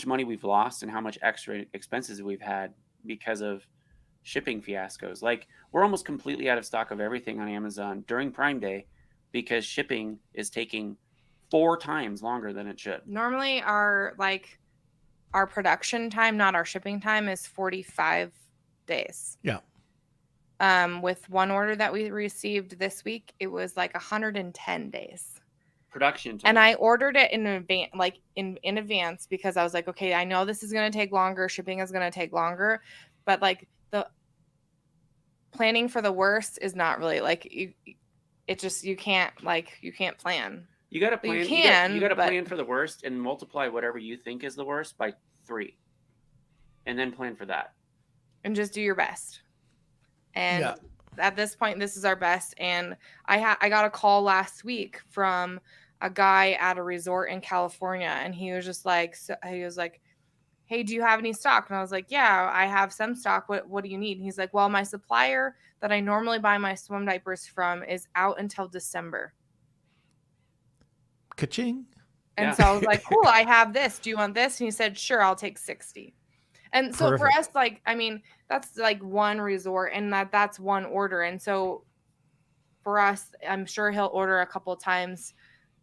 money we've lost and how much extra expenses we've had because of shipping fiascos. Like we're almost completely out of stock of everything on Amazon during Prime Day because shipping is taking 4 times longer than it should. Normally our production time, not our shipping time, is 45 days. Yeah. With one order that we received this week, it was like 110 days. Production time. And I ordered it in advance, in advance, because I was like, okay, I know this is going to take longer. Shipping is going to take longer, but like the planning for the worst is not really like you can't plan. You got to plan. You got to plan for the worst and multiply whatever you think is the worst by 3, and then plan for that. And just do your best. And at this point, this is our best. And I got a call last week from a guy at a resort in California, and he was just like, hey, do you have any stock? And I was like, yeah, I have some stock. What do you need? And he's like, well, my supplier that I normally buy my swim diapers from is out until December. Ka-ching. And so I was like, cool, I have this. Do you want this? And he said, sure, I'll take 60. And so for us, that's like one resort, and that's one order. And so for us, I'm sure he'll order a couple times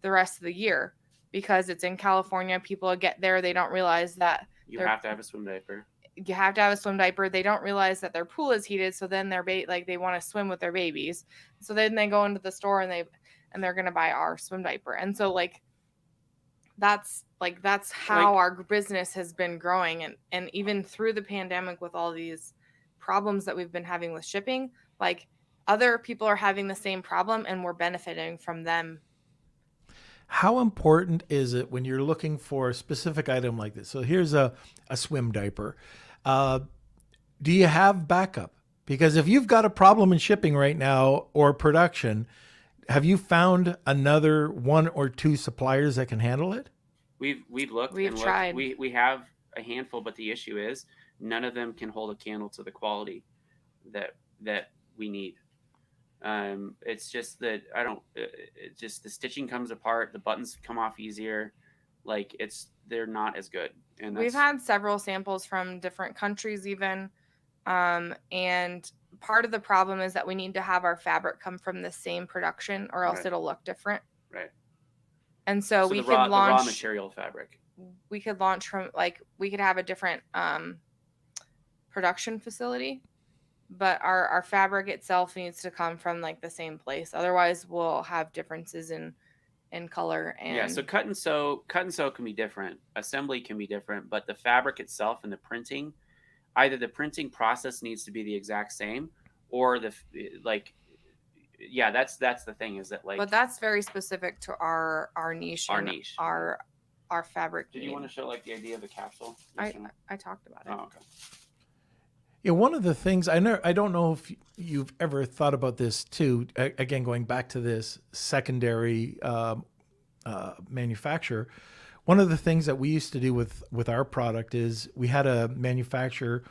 the rest of the year because it's in California. People get there. They don't realize that you have to have a swim diaper. You have to have a swim diaper. They don't realize that their pool is heated. So then they want to swim with their babies. So then they go into the store and they're going to buy our swim diaper. And so that's how our business has been growing. And even through the pandemic with all these problems that we've been having with shipping, like other people are having the same problem and we're benefiting from them. How important is it when you're looking for a specific item like this? So here's a swim diaper. Do you have backup? Because if you've got a problem in shipping right now or production, have you found another 1 or 2 suppliers that can handle it? We've looked. We've tried. We have a handful, but the issue is none of them can hold a candle to the quality that we need. It's just that it's just the stitching comes apart, the buttons come off easier, they're not as good. And we've had several samples from different countries even, and part of the problem is that we need to have our fabric come from the same production or else it'll look different. Right. And so we could launch the raw material fabric. We could launch from we could have a different production facility, but our fabric itself needs to come from the same place. Otherwise we'll have differences in color. And so cut and sew can be different. Assembly can be different, but the fabric itself and the printing, either the printing process needs to be the exact same or that's the thing is that but that's very specific to our niche. Our fabric. Did you want to show the idea of the capsule? I talked about it. Oh, okay. Yeah, one of the things I don't know if you've ever thought about this too. Again, going back to this secondary manufacturer, one of the things that we used to do with our product is we had a manufacturer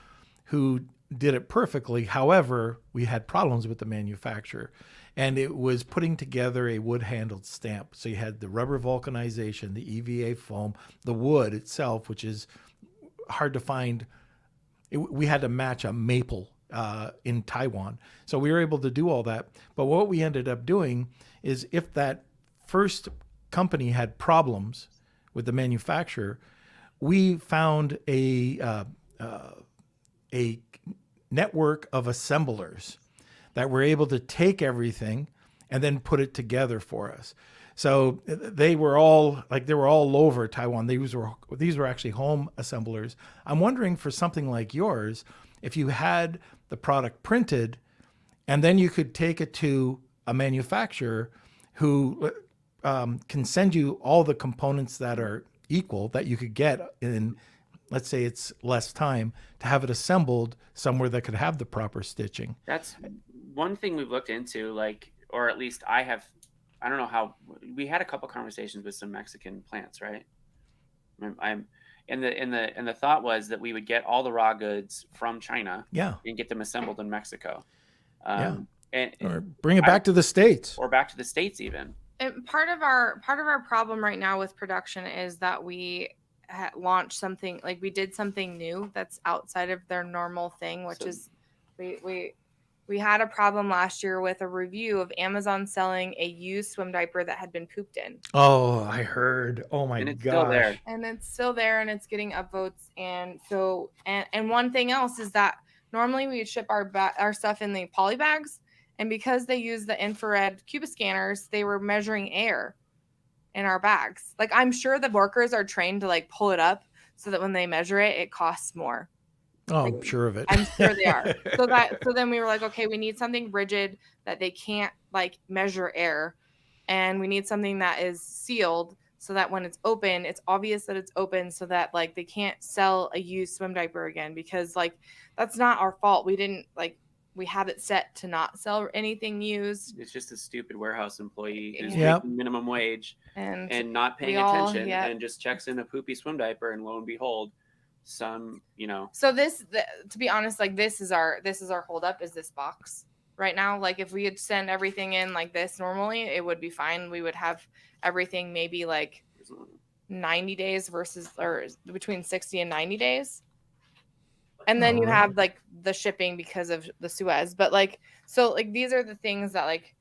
who did it perfectly. However, we had problems with the manufacturer, and it was putting together a wood-handled stamp. So you had the rubber vulcanization, the EVA foam, the wood itself, which is hard to find. We had to match a maple in Taiwan. So we were able to do all that. But what we ended up doing is if that first company had problems with the manufacturer, we found a network of assemblers that were able to take everything and then put it together for us. So they were all over Taiwan. These were actually home assemblers. I'm wondering for something like yours, if you had the product printed and then you could take it to a manufacturer who can send you all the components that are equal that you could get in, let's say it's less time, to have it assembled somewhere that could have the proper stitching. That's one thing we've looked into, or at least I have. I don't know how. We had a couple conversations with some Mexican plants, right? And the thought was that we would get all the raw goods from China, and get them assembled in Mexico, or bring it back to the States, or back to the States even. And part of our problem right now with production is that we launched something, we did something new that's outside of their normal thing, which is we we had a problem last year with a review of Amazon selling a used swim diaper that had been pooped in. Oh, I heard. Oh my And it's still gosh. there. And it's still there, and it's getting upvotes. And so, and one thing else is that normally we would ship our stuff in the poly bags, and because they use the infrared Cuba scanners, they were measuring air in our bags. Like, I'm sure the workers are trained to like pull it up so that when they measure it, it costs more. Oh, I'm sure of it. I'm sure they are. So then we were like, okay, we need something rigid that they can't like measure air, and we need something that is sealed so that when it's open, it's obvious that it's open, so that like they can't sell a used swim diaper again, because like that's not our fault. We have it set to not sell anything used. It's just a stupid warehouse employee who's Yep. making minimum wage and not paying we all- attention yeah. and just checks in a poopy swim diaper, and lo and behold, some, So to be honest, like this is our holdup, is this box right now. Like if we had send everything in like this normally, it would be fine. We would have everything maybe like 90 days or between 60 and 90 days. And then you have like the shipping because of the Suez. But like, so like these are the things that like,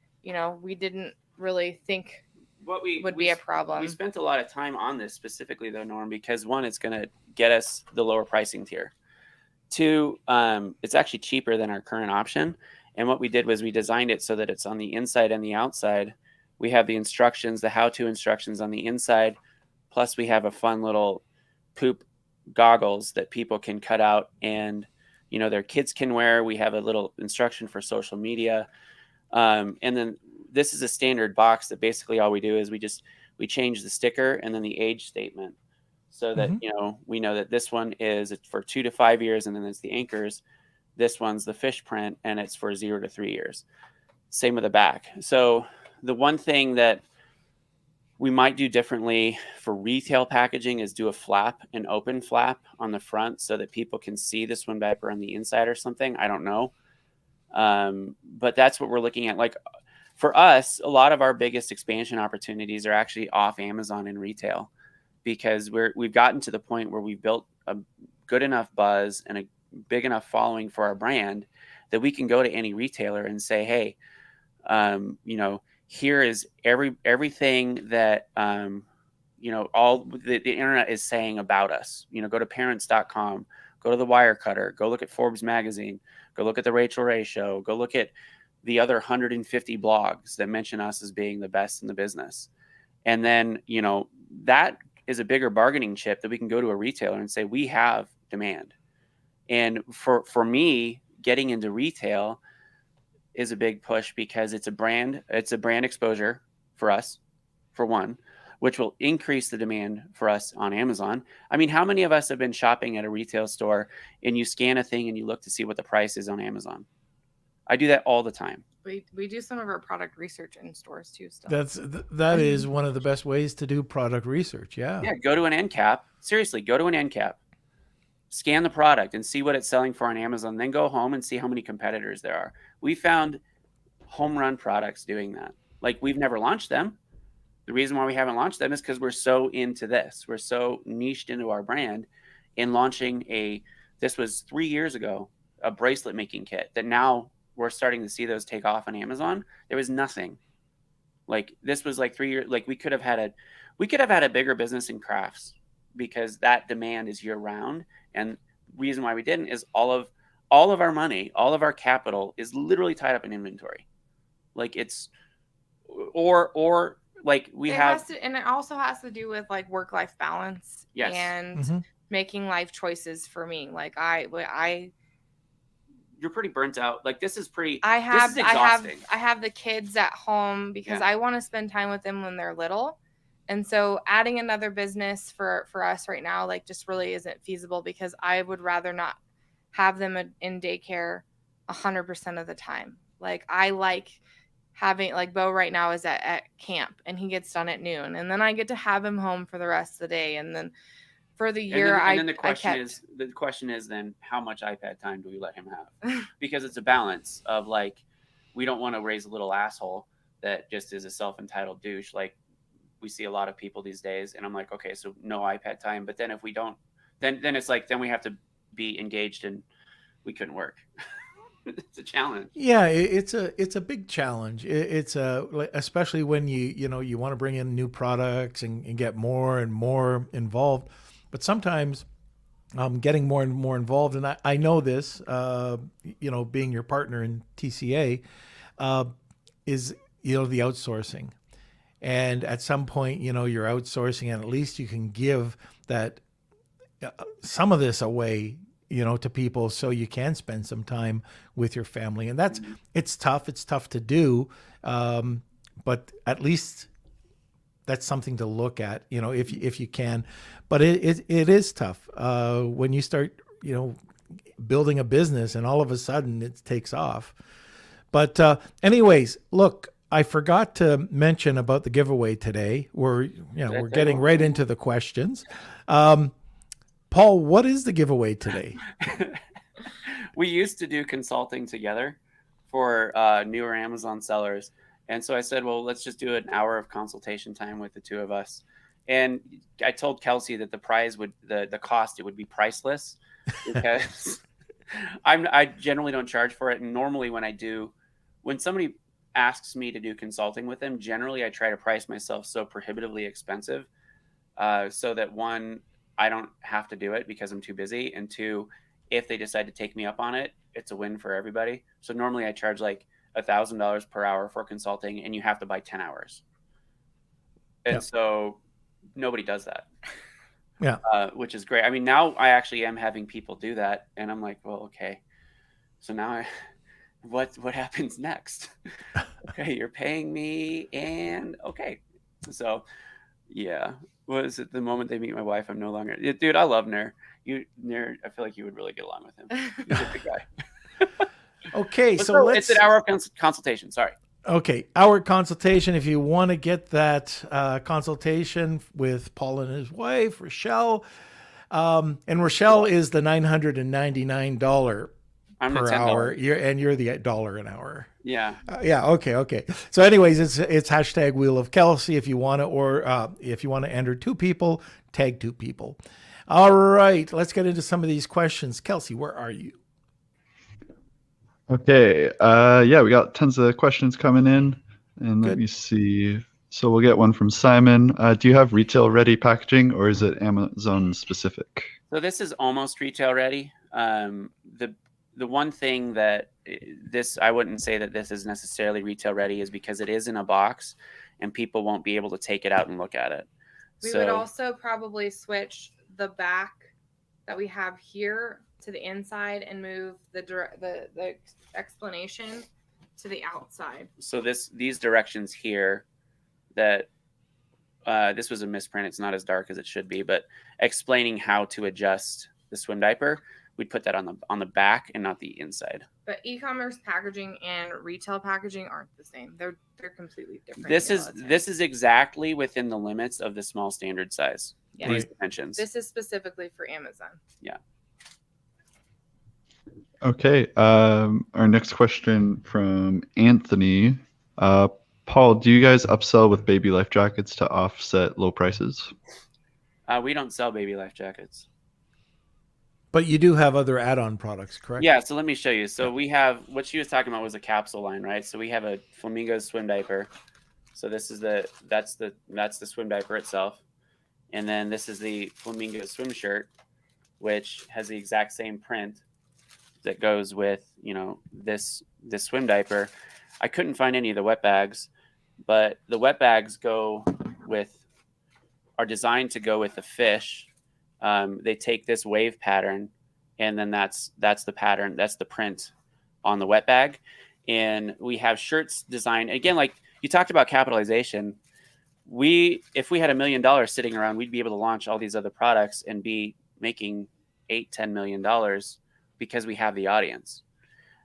we didn't really think would be a problem. We spent a lot of time on this specifically though, Norm, because one, it's going to get us the lower pricing tier. Two, it's actually cheaper than our current option. And what we did was we designed it so that it's on the inside and the outside. We have the instructions, the how-to instructions on the inside. Plus we have a fun little poop goggles that people can cut out and, their kids can wear. We have a little instruction for social media. And then this is a standard box that basically all we do is we change the sticker and then the age statement so that, we know that this one is for 2 to 5 years. And then it's the anchors. This one's the fish print and it's for 0 to 3 years. Same with the back. So the one thing that we might do differently for retail packaging is do a flap, an open flap on the front so that people can see the swim diaper on the inside or something. I don't know. But that's what we're looking at. Like for us, a lot of our biggest expansion opportunities are actually off Amazon and retail, because we've gotten to the point where we've built a good enough buzz and a big enough following for our brand that we can go to any retailer and say, hey, here is everything that, all the internet is saying about us. Go to parents.com, go to the Wirecutter, go look at Forbes magazine, go look at the Rachel Ray show, go look at the other 150 blogs that mention us as being the best in the business. And then, that is a bigger bargaining chip that we can go to a retailer and say, we have demand. And for me, getting into retail is a big push because it's a brand exposure for us, for one, which will increase the demand for us on Amazon. I mean, how many of us have been shopping at a retail store and you scan a thing and you look to see what the price is on Amazon? I do that all the time. We do some of our product research in stores too. Still. That is one of the best ways to do product research. Yeah. Yeah. Go to an end cap. Seriously, go to an end cap. Scan the product and see what it's selling for on Amazon. Then go home and see how many competitors there are. We found home run products doing that. Like, we've never launched them. The reason why we haven't launched them is because we're so into this. We're so niched into our brand. In launching this was 3 years ago, a bracelet making kit that now we're starting to see those take off on Amazon. There was nothing. Like, this was like 3 years. Like, we could have had a bigger business in crafts, because that demand is year round. And the reason why we didn't is all of our money, all of our capital is literally tied up in inventory. Like, it's, or like we have to, and it also has to do with like work-life balance. Yes. And making life choices for me. Like you're pretty burnt out. Like, this is pretty, I have exhausting. I have the kids at home because I want to spend time with them when they're little. And so adding another business for us right now, like, just really isn't feasible, because I would rather not have them in daycare 100% of the time. Like, I like having, like, Beau right now is at camp and he gets done at noon, and then I get to have him home for the rest of the day. And then for the year, and then the question is then how much iPad time do we let him have? Because it's a balance of, like, we don't want to raise a little asshole that just is a self-entitled douche. Like, we see a lot of people these days, and I'm like, okay, so no iPad time. But then if we don't, then it's like, then we have to be engaged, and we couldn't work. It's a challenge. Yeah, it's a big challenge. It's especially when you want to bring in new products and get more and more involved, but sometimes getting more and more involved, and I know this, being your partner in TCA, uh, is the outsourcing, and at some point you're outsourcing, and at least you can give that some of this away to people so you can spend some time with your family, and Mhm. it's tough to do, but at least that's something to look at if you can, but it is tough when you start building a business and all of a sudden it takes off. But anyways, look, I forgot to mention about the giveaway today. We're getting right into the questions. Paul, what is the giveaway today? We used to do consulting together for newer Amazon sellers. And so I said, well, let's just do an hour of consultation time with the two of us. And I told Kelsey that the cost, it would be priceless, because I generally don't charge for it. And normally when somebody asks me to do consulting with them, generally I try to price myself so prohibitively expensive, so that one, I don't have to do it because I'm too busy, and two, if they decide to take me up on it, it's a win for everybody. So normally I charge like $1,000 per hour for consulting, and you have to buy 10 hours. And Yep. so nobody does that. Yeah. Which is great. I mean, now I actually am having people do that, and I'm like, well, okay. So now what happens next? Okay, you're paying me, and okay. So yeah. What is it? The moment they meet my wife, I'm no longer. Dude, I love Nair. Nair, I feel like you would really get along with him. He's a good guy. Okay, It's an hour of consultation. Sorry. Okay, our consultation. If you want to get that consultation with Paul and his wife, Rachelle, and Rachelle is the $999 I'm the per $10. hour, you're the $1 an hour. Yeah. Yeah. Okay. So, anyways, it's hashtag Wheel of Kelsey if you want to, or if you want to enter two people, tag two people. All right, let's get into some of these questions. Kelsey, where are you? Okay. Yeah, we got tons of questions coming in, and let Good. me see. So we'll get one from Simon. Do you have retail ready packaging, or is it Amazon specific? So this is almost retail ready. The one thing that I wouldn't say that this is necessarily retail ready is because it is in a box, and people won't be able to take it out and look at it. We would also probably switch the back that we have here to the inside and move the explanation to the outside. So these directions here, that this was a misprint. It's not as dark as it should be, but explaining how to adjust the swim diaper, we'd put that on the back and not the inside. But e-commerce packaging and retail packaging aren't the same. They're completely different. This is exactly within the limits of the small standard size. Yeah. These Right. dimensions. This is specifically for Amazon. Yeah. Okay. Our next question from Anthony. Paul, do you guys upsell with baby life jackets to offset low prices? We don't sell baby life jackets. But you do have other add-on products, correct? Yeah, so let me show you. So we have, what she was talking about was a capsule line, right? So we have a Flamingo swim diaper. So this is that's the swim diaper itself. And then this is the Flamingo swim shirt, which has the exact same print that goes with, this swim diaper. I couldn't find any of the wet bags, but the wet bags are designed to go with the fish. They take this wave pattern, and then that's the pattern, that's the print on the wet bag. And we have shirts designed, again, like you talked about capitalization. If we had $1 million sitting around, we'd be able to launch all these other products and be making $8-10 million because we have the audience.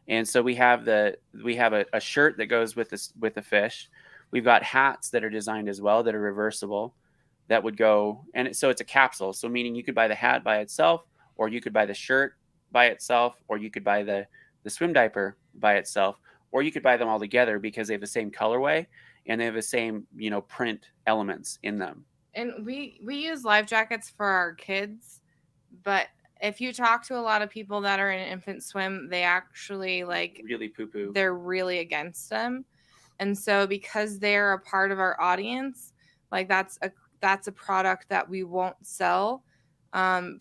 And so we have a shirt that goes with the fish. We've got hats that are designed as well that are reversible, that would go, and so it's a capsule. So meaning you could buy the hat by itself, or you could buy the shirt by itself, or you could buy the swim diaper by itself, or you could buy them all together because they have the same colorway and they have the same, print elements in them. And we use life jackets for our kids, but if you talk to a lot of people that are in infant swim, they actually really poo-poo. They're really against them. And so because they're a part of our audience, like that's a product that we won't sell to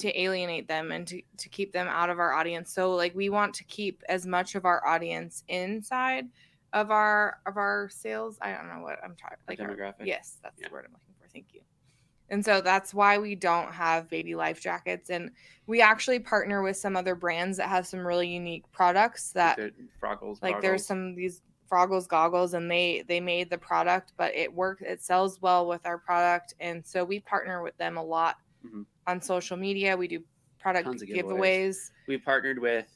alienate them and to keep them out of our audience. So like we want to keep as much of our audience inside of our sales. I don't know what I'm talking like demographic. Yes, that's the word I'm looking for. Thank you. And so that's why we don't have baby life jackets. And we actually partner with some other brands that have some really unique products that Froggles, like goggles. There's some these Froggles goggles, and they made the product, but it sells well with our product. And so we partner with them a lot on social media. We do product giveaways. We partnered with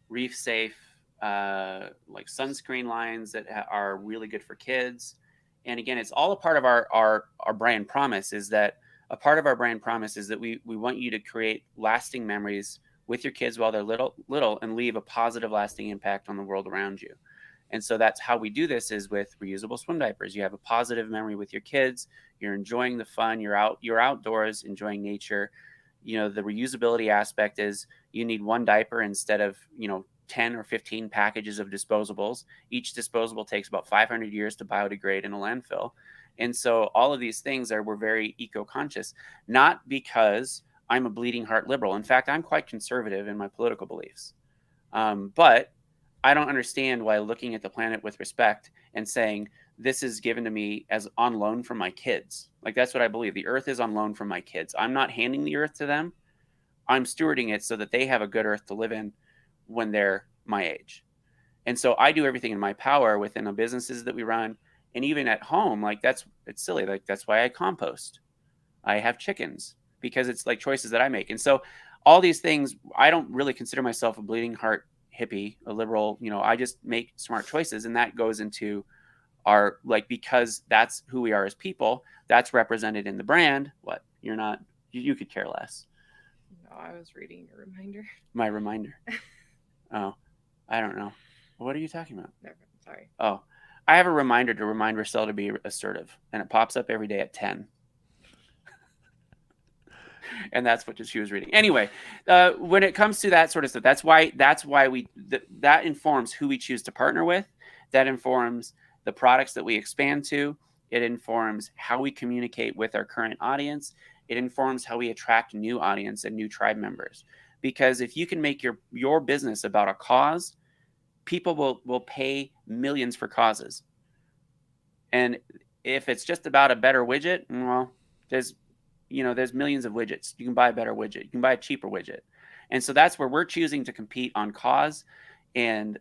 Reef Safe, like sunscreen lines that are really good for kids. And again, it's all a part of our brand promise is that we want you to create lasting memories with your kids while they're little and leave a positive lasting impact on the world around you. And so that's how we do this is with reusable swim diapers. You have a positive memory with your kids. You're enjoying the fun. You're outdoors enjoying nature. You know, the reusability aspect is you need one diaper instead of, 10 or 15 packages of disposables. Each disposable takes about 500 years to biodegrade in a landfill. And so all of these things we're very eco-conscious, not because I'm a bleeding heart liberal. In fact, I'm quite conservative in my political beliefs. But I don't understand why looking at the planet with respect and saying this is given to me as on loan from my kids. Like that's what I believe. The earth is on loan from my kids. I'm not handing the earth to them. I'm stewarding it so that they have a good earth to live in when they're my age. And so I do everything in my power within the businesses that we run. And even at home, like it's silly. Like that's why I compost. I have chickens because it's like choices that I make. And so all these things, I don't really consider myself a bleeding heart hippie, a liberal, I just make smart choices. And that goes into our, because that's who we are as people, that's represented in the brand. What? You're not, you could care less. No, I was reading your reminder. My reminder. Oh, I don't know. What are you talking about? No, sorry. Oh, I have a reminder to remind Rachelle to be assertive, and it pops up every day at 10. And that's what she was reading. Anyway, when it comes to that sort of stuff, that's why that informs who we choose to partner with. That informs the products that we expand to. It informs how we communicate with our current audience. It informs how we attract new audience and new tribe members. Because if you can make your business about a cause, people will pay millions for causes. And if it's just about a better widget, well, there's millions of widgets. You can buy a better widget. You can buy a cheaper widget. And so that's where we're choosing to compete on cause and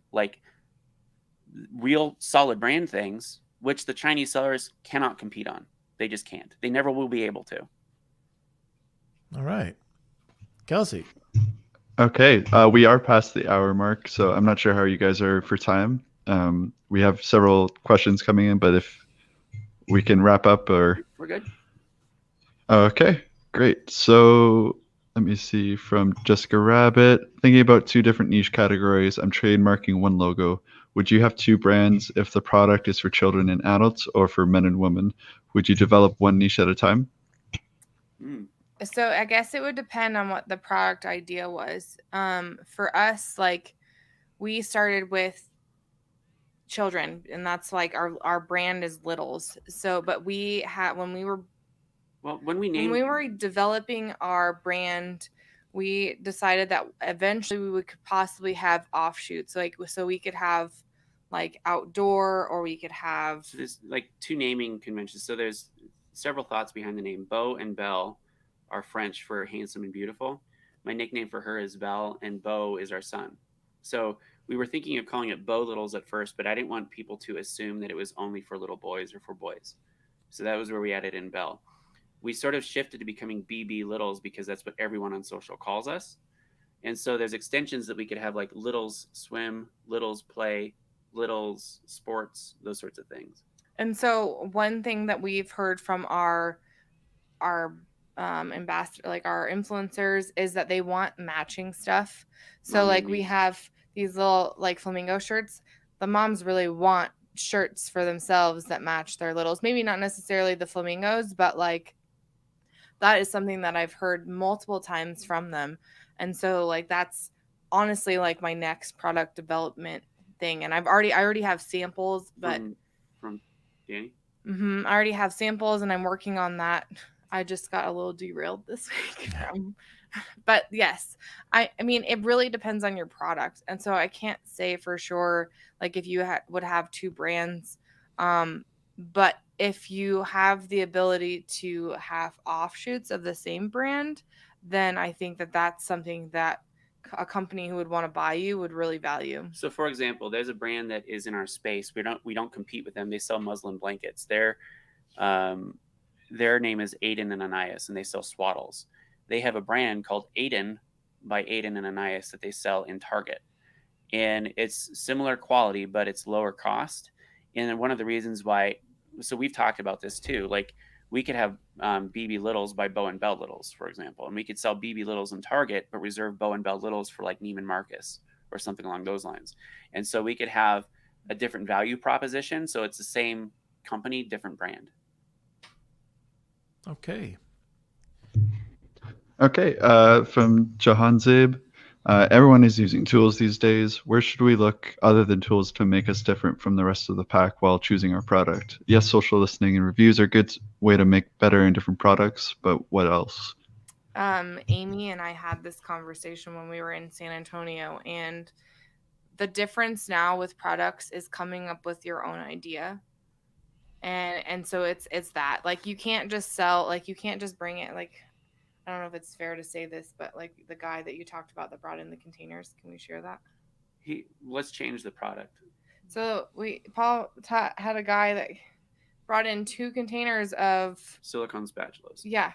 real solid brand things, which the Chinese sellers cannot compete on. They just can't. They never will be able to. All right. Kelsey. Okay, we are past the hour mark, so I'm not sure how you guys are for time. We have several questions coming in, but if we can wrap up or... We're good. Okay, great. So let me see from Jessica Rabbit. Thinking about 2 different niche categories, I'm trademarking one logo. Would you have 2 brands if the product is for children and adults or for men and women? Would you develop one niche at a time? So I guess it would depend on what the product idea was. For us, we started with children, and that's our brand is Littles. So, but we had when we were developing our brand, we decided that eventually we could possibly have offshoots, so we could have outdoor, or we could have. So there's 2 naming conventions. So there's several thoughts behind the name. Beau and Belle are French for handsome and beautiful. My nickname for her is Belle, and Beau is our son. So we were thinking of calling it Beau Littles at first, but I didn't want people to assume that it was only for little boys or for boys. So that was where we added in Belle. We sort of shifted to becoming BB Littles because that's what everyone on social calls us. And so there's extensions that we could have Littles Swim, Littles Play, Littles Sports, those sorts of things. And so one thing that we've heard from our ambassador, our influencers, is that they want matching stuff. So we have these little flamingo shirts. The moms really want shirts for themselves that match their littles. Maybe not necessarily the flamingos, but that is something that I've heard multiple times from them. And so like that's honestly like my next product development thing. And I already have samples, but from Danny. I already have samples and I'm working on that. I just got a little derailed this week but yes, I mean, it really depends on your product. And so I can't say for sure, like if you would have two brands, but if you have the ability to have offshoots of the same brand, then I think that that's something that a company who would want to buy you would really value. So for example, there's a brand that is in our space. We don't compete with them. They sell muslin blankets. Their name is Aiden and Anais, and they sell swaddles. They have a brand called Aiden by Aiden and Anais that they sell in Target. And it's similar quality, but it's lower cost. And one of the reasons why, so we've talked about this too, like we could have BB Littles by Beau and Belle Littles, for example, and we could sell BB Littles in Target, but reserve Beau and Belle Littles for like Neiman Marcus or something along those lines. And so we could have a different value proposition. So it's the same company, different brand. Okay. Okay, from Jahanzib, everyone is using tools these days. Where should we look other than tools to make us different from the rest of the pack while choosing our product? Yes, social listening and reviews are a good way to make better and different products, but what else? Amy and I had this conversation when we were in San Antonio, and the difference now with products is coming up with your own idea. And so it's that, like, you can't just sell, like, you can't just bring it, like, I don't know if it's fair to say this, but like the guy that you talked about that brought in the containers, can we share that? Let's change the product. So Paul had a guy that brought in 2 containers of silicone spatulas. Yeah.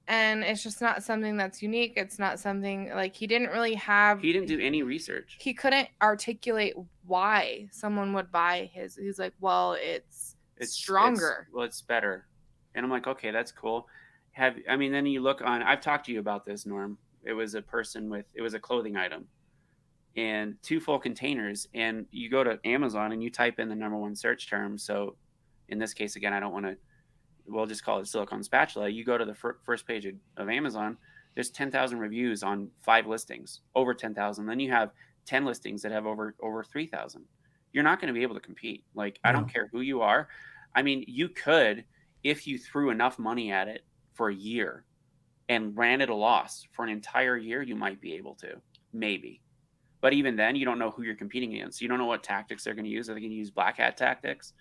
And it's just not something that's unique. It's not something, like, he didn't do any research. He couldn't articulate why someone would buy his. He's like, well, it's stronger. It's better. And I'm like, okay, that's cool. Then you look on, I've talked to you about this, Norm. It was a clothing item and 2 full containers. And you go to Amazon and you type in the #1 search term. So in this case, again, we'll just call it silicone spatula. You go to the first page of Amazon, there's 10,000 reviews on 5 listings, over 10,000. Then you have 10 listings that have over 3,000. You're not going to be able to compete. Like, I don't care who you are. I mean, you could, if you threw enough money at it for a year and ran at a loss for an entire year, you might be able to, maybe. But even then, you don't know who you're competing against. You don't know what tactics they're going to use. Are they going to use black hat tactics?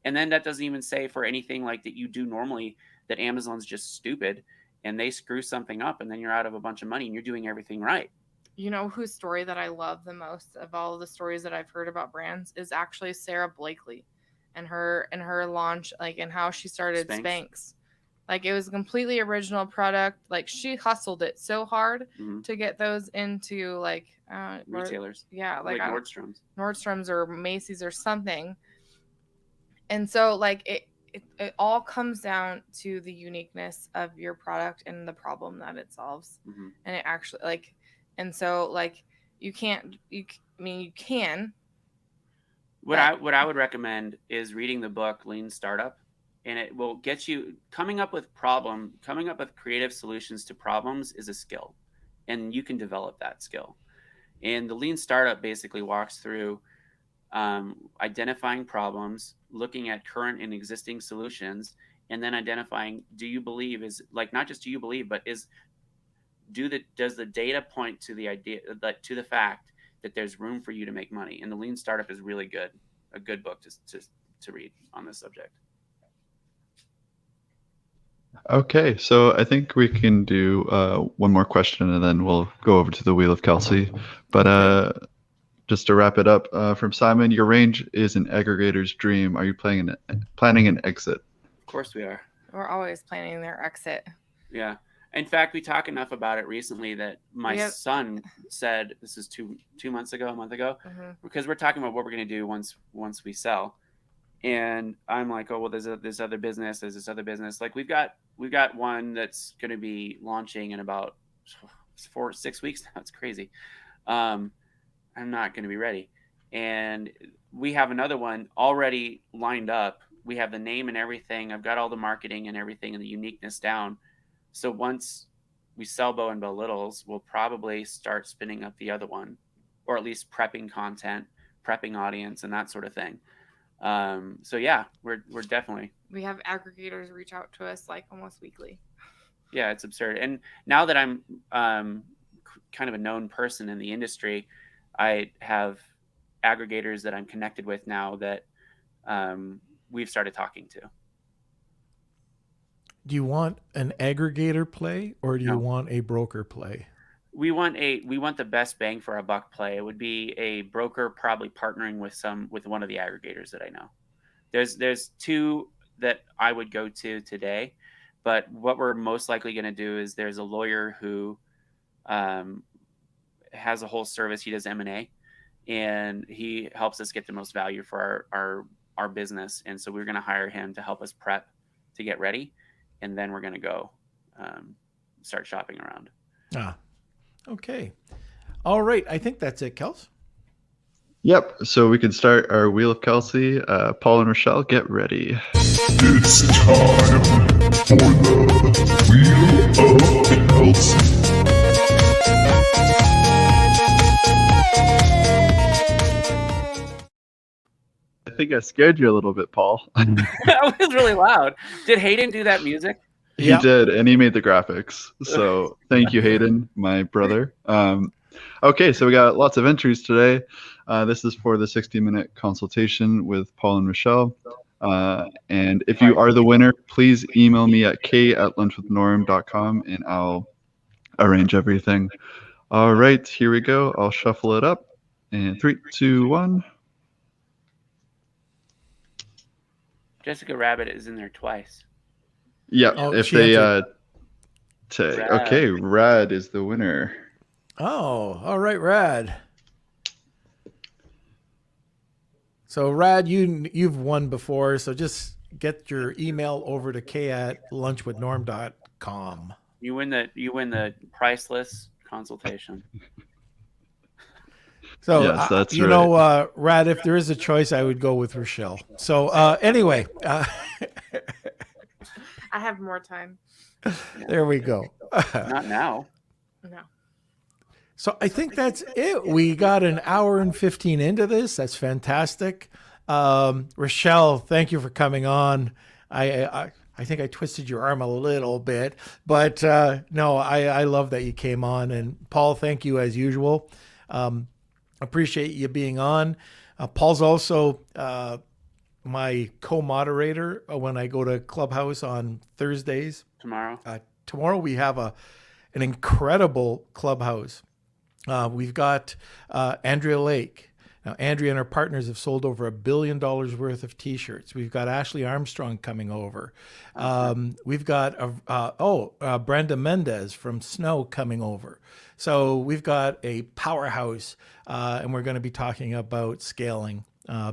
And then that doesn't even say for anything like that you do normally that Amazon's just stupid and they screw something up and then you're out of a bunch of money and you're doing everything right. You know whose story that I love the most of all of the stories that I've heard about brands is actually Sarah Blakely and her launch, like, and how she started Spanx. Like, it was a completely original product. Like, she hustled it so hard to get those into, like, retailers. Yeah, like Nordstrom's or Macy's or something. And so, like, it all comes down to the uniqueness of your product and the problem that it solves. And it actually, like, and so, like, you can. What I would recommend is reading the book Lean Startup, and it will get you coming up with creative solutions to problems is a skill, and you can develop that skill. And the Lean Startup basically walks through identifying problems, looking at current and existing solutions, and then identifying, do you believe is, like, not just do you believe, but does the data point to the idea, to the fact that there's room for you to make money? And the Lean Startup is really good, a good book to read on this subject. Okay, so I think we can do one more question and then we'll go over to the Wheel of Kelsey. But just to wrap it up, from Simon, your range is an aggregator's dream. Are you planning an exit? Of course we are. We're always planning their exit. Yeah. In fact, we talked enough about it recently that my son said, this is a month ago, because we're talking about what we're going to do once we sell. And I'm like, oh, well, there's this other business. Like, we've got one that's going to be launching in about 4-6 weeks now. It's crazy. I'm not going to be ready. And we have another one already lined up. We have the name and everything. I've got all the marketing and everything and the uniqueness down. So once we sell Beau and Belle Littles, we'll probably start spinning up the other one, or at least prepping content, prepping audience, and that sort of thing. So yeah, we're definitely. We have aggregators reach out to us like almost weekly. Yeah, it's absurd. And now that I'm kind of a known person in the industry, I have aggregators that I'm connected with now that we've started talking to. Do you want an aggregator play or do you want a broker play? We want the best bang for our buck play. It would be a broker probably partnering with one of the aggregators that I know. There's two that I would go to today, but what we're most likely going to do is there's a lawyer who has a whole service. He does M&A, and he helps us get the most value for our business. And so we're going to hire him to help us prep to get ready, and then we're going to go start shopping around. Okay. All right. I think that's it, Kels. Yep. So we can start our Wheel of Kelsey. Paul and Rachelle, get ready. It's time for the Wheel of Kelsey. I think I scared you a little bit, Paul. That was really loud. Did Hayden do that music? He did, and he made the graphics. So thank you, Hayden, my brother. Okay, so we got lots of entries today. This is for the 60-minute consultation with Paul and Rachelle. And if you are the winner, please email me at k@lunchwithnorm.com, and I'll arrange everything. All right, here we go. I'll shuffle it up. And 3, 2, 1. Jessica Rabbit is in there twice. Yeah, if they Rad. Okay, Rad is the winner. Oh, all right, Rad. So Rad, you've won before, so just get your email over to k@lunchwithnorm.com. You win the priceless consultation. So yes, that's you right. know, Rad, if there is a choice, I would go with Rachelle. So anyway, I have more time. there we go. Not now. No. So I think that's it. We got an hour and 15 into this. That's fantastic. Rachelle, thank you for coming on. I think I twisted your arm a little bit, but no, I love that you came on. And Paul, thank you as usual. Appreciate you being on. Paul's also my co-moderator when I go to Clubhouse on Thursdays. Tomorrow we have an incredible Clubhouse. We've got Andrea Lake. Now, Andrea and her partners have sold over $1 billion worth of T-shirts. We've got Ashley Armstrong coming over. We've got Brenda Mendez from Snow coming over. So we've got a powerhouse, and we're going to be talking about scaling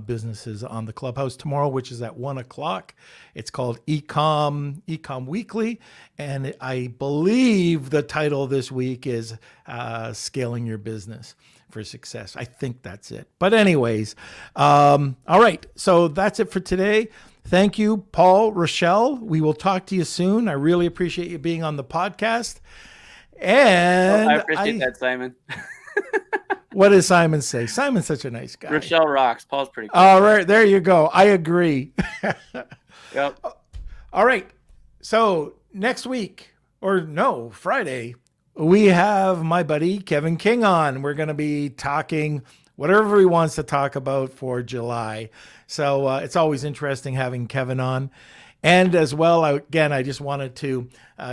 businesses on the Clubhouse tomorrow, which is at 1:00. It's called Ecom Weekly, and I believe the title this week is Scaling Your Business for Success. I think that's it. But anyways, all right. So that's it for today. Thank you, Paul, Rachelle. We will talk to you soon. I really appreciate you being on the podcast. And I appreciate that, Simon. What does Simon say? Simon's such a nice guy. Rachelle rocks. Paul's pretty cool. All right, there you go. I agree. Yep. All right. So next week, or no, Friday, we have my buddy Kevin King on. We're going to be talking whatever he wants to talk about for July. So it's always interesting having Kevin on. And as well, I just wanted to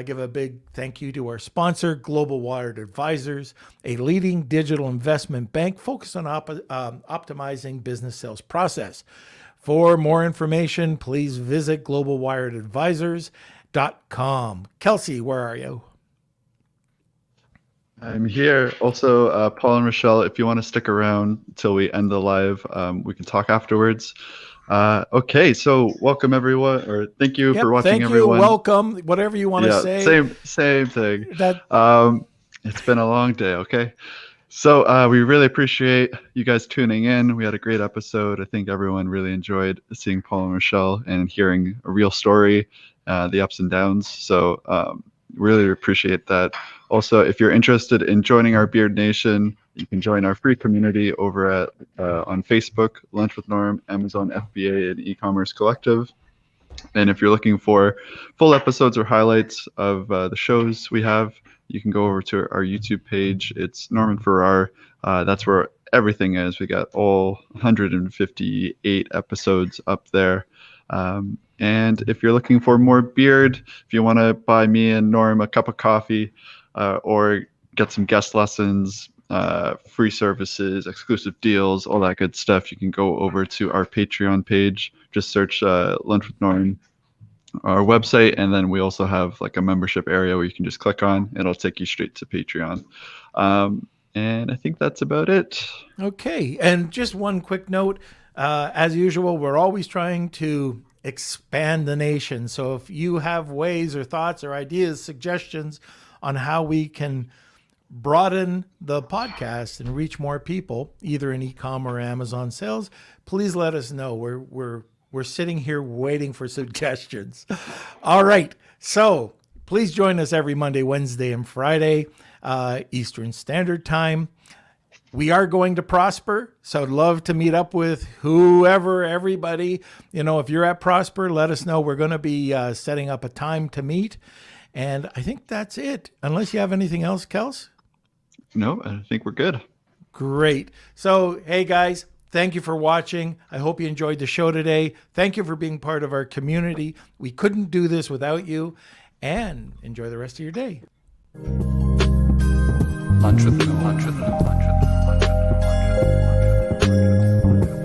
give a big thank you to our sponsor, Global Wired Advisors, a leading digital investment bank focused on optimizing business sales process. For more information, please visit globalwiredadvisors.com. Kelsey, where are you? I'm here. Also, Paul and Rachelle, if you want to stick around till we end the live, we can talk afterwards. Okay, so welcome everyone, or thank you for watching, everyone. Thank you, welcome, whatever you want to say. Same thing. It's been a long day, okay? So we really appreciate you guys tuning in. We had a great episode. I think everyone really enjoyed seeing Paul and Rachelle and hearing a real story, the ups and downs. So Really appreciate that. Also, if you're interested in joining our Beard Nation, you can join our free community over at on Facebook, Lunch with Norm, Amazon FBA, and E-commerce Collective. And if you're looking for full episodes or highlights of the shows we have, you can go over to our YouTube page. It's Norman Farrar. That's where everything is. We got all 158 episodes up there. And if you're looking for more beard, if you want to buy me and Norm a cup of coffee or get some guest lessons, free services, exclusive deals, all that good stuff, you can go over to our Patreon page. Just search Lunch with Norm, our website, and then we also have like a membership area where you can just click on. It'll take you straight to Patreon. And I think that's about it. Okay. And just one quick note. As usual, we're always trying to expand the nation. So if you have ways or thoughts or ideas, suggestions on how we can broaden the podcast and reach more people, either in e-com or Amazon sales, please let us know. We're sitting here waiting for suggestions. All right. So please join us every Monday, Wednesday, and Friday, Eastern Standard Time. We are going to Prosper, so I'd love to meet up with whoever, everybody. You know, if you're at Prosper, let us know. We're going to be setting up a time to meet. And I think that's it. Unless you have anything else, Kels? No, I think we're good. Great. So, hey, guys, thank you for watching. I hope you enjoyed the show today. Thank you for being part of our community. We couldn't do this without you. And enjoy the rest of your day. Lunch with Norm.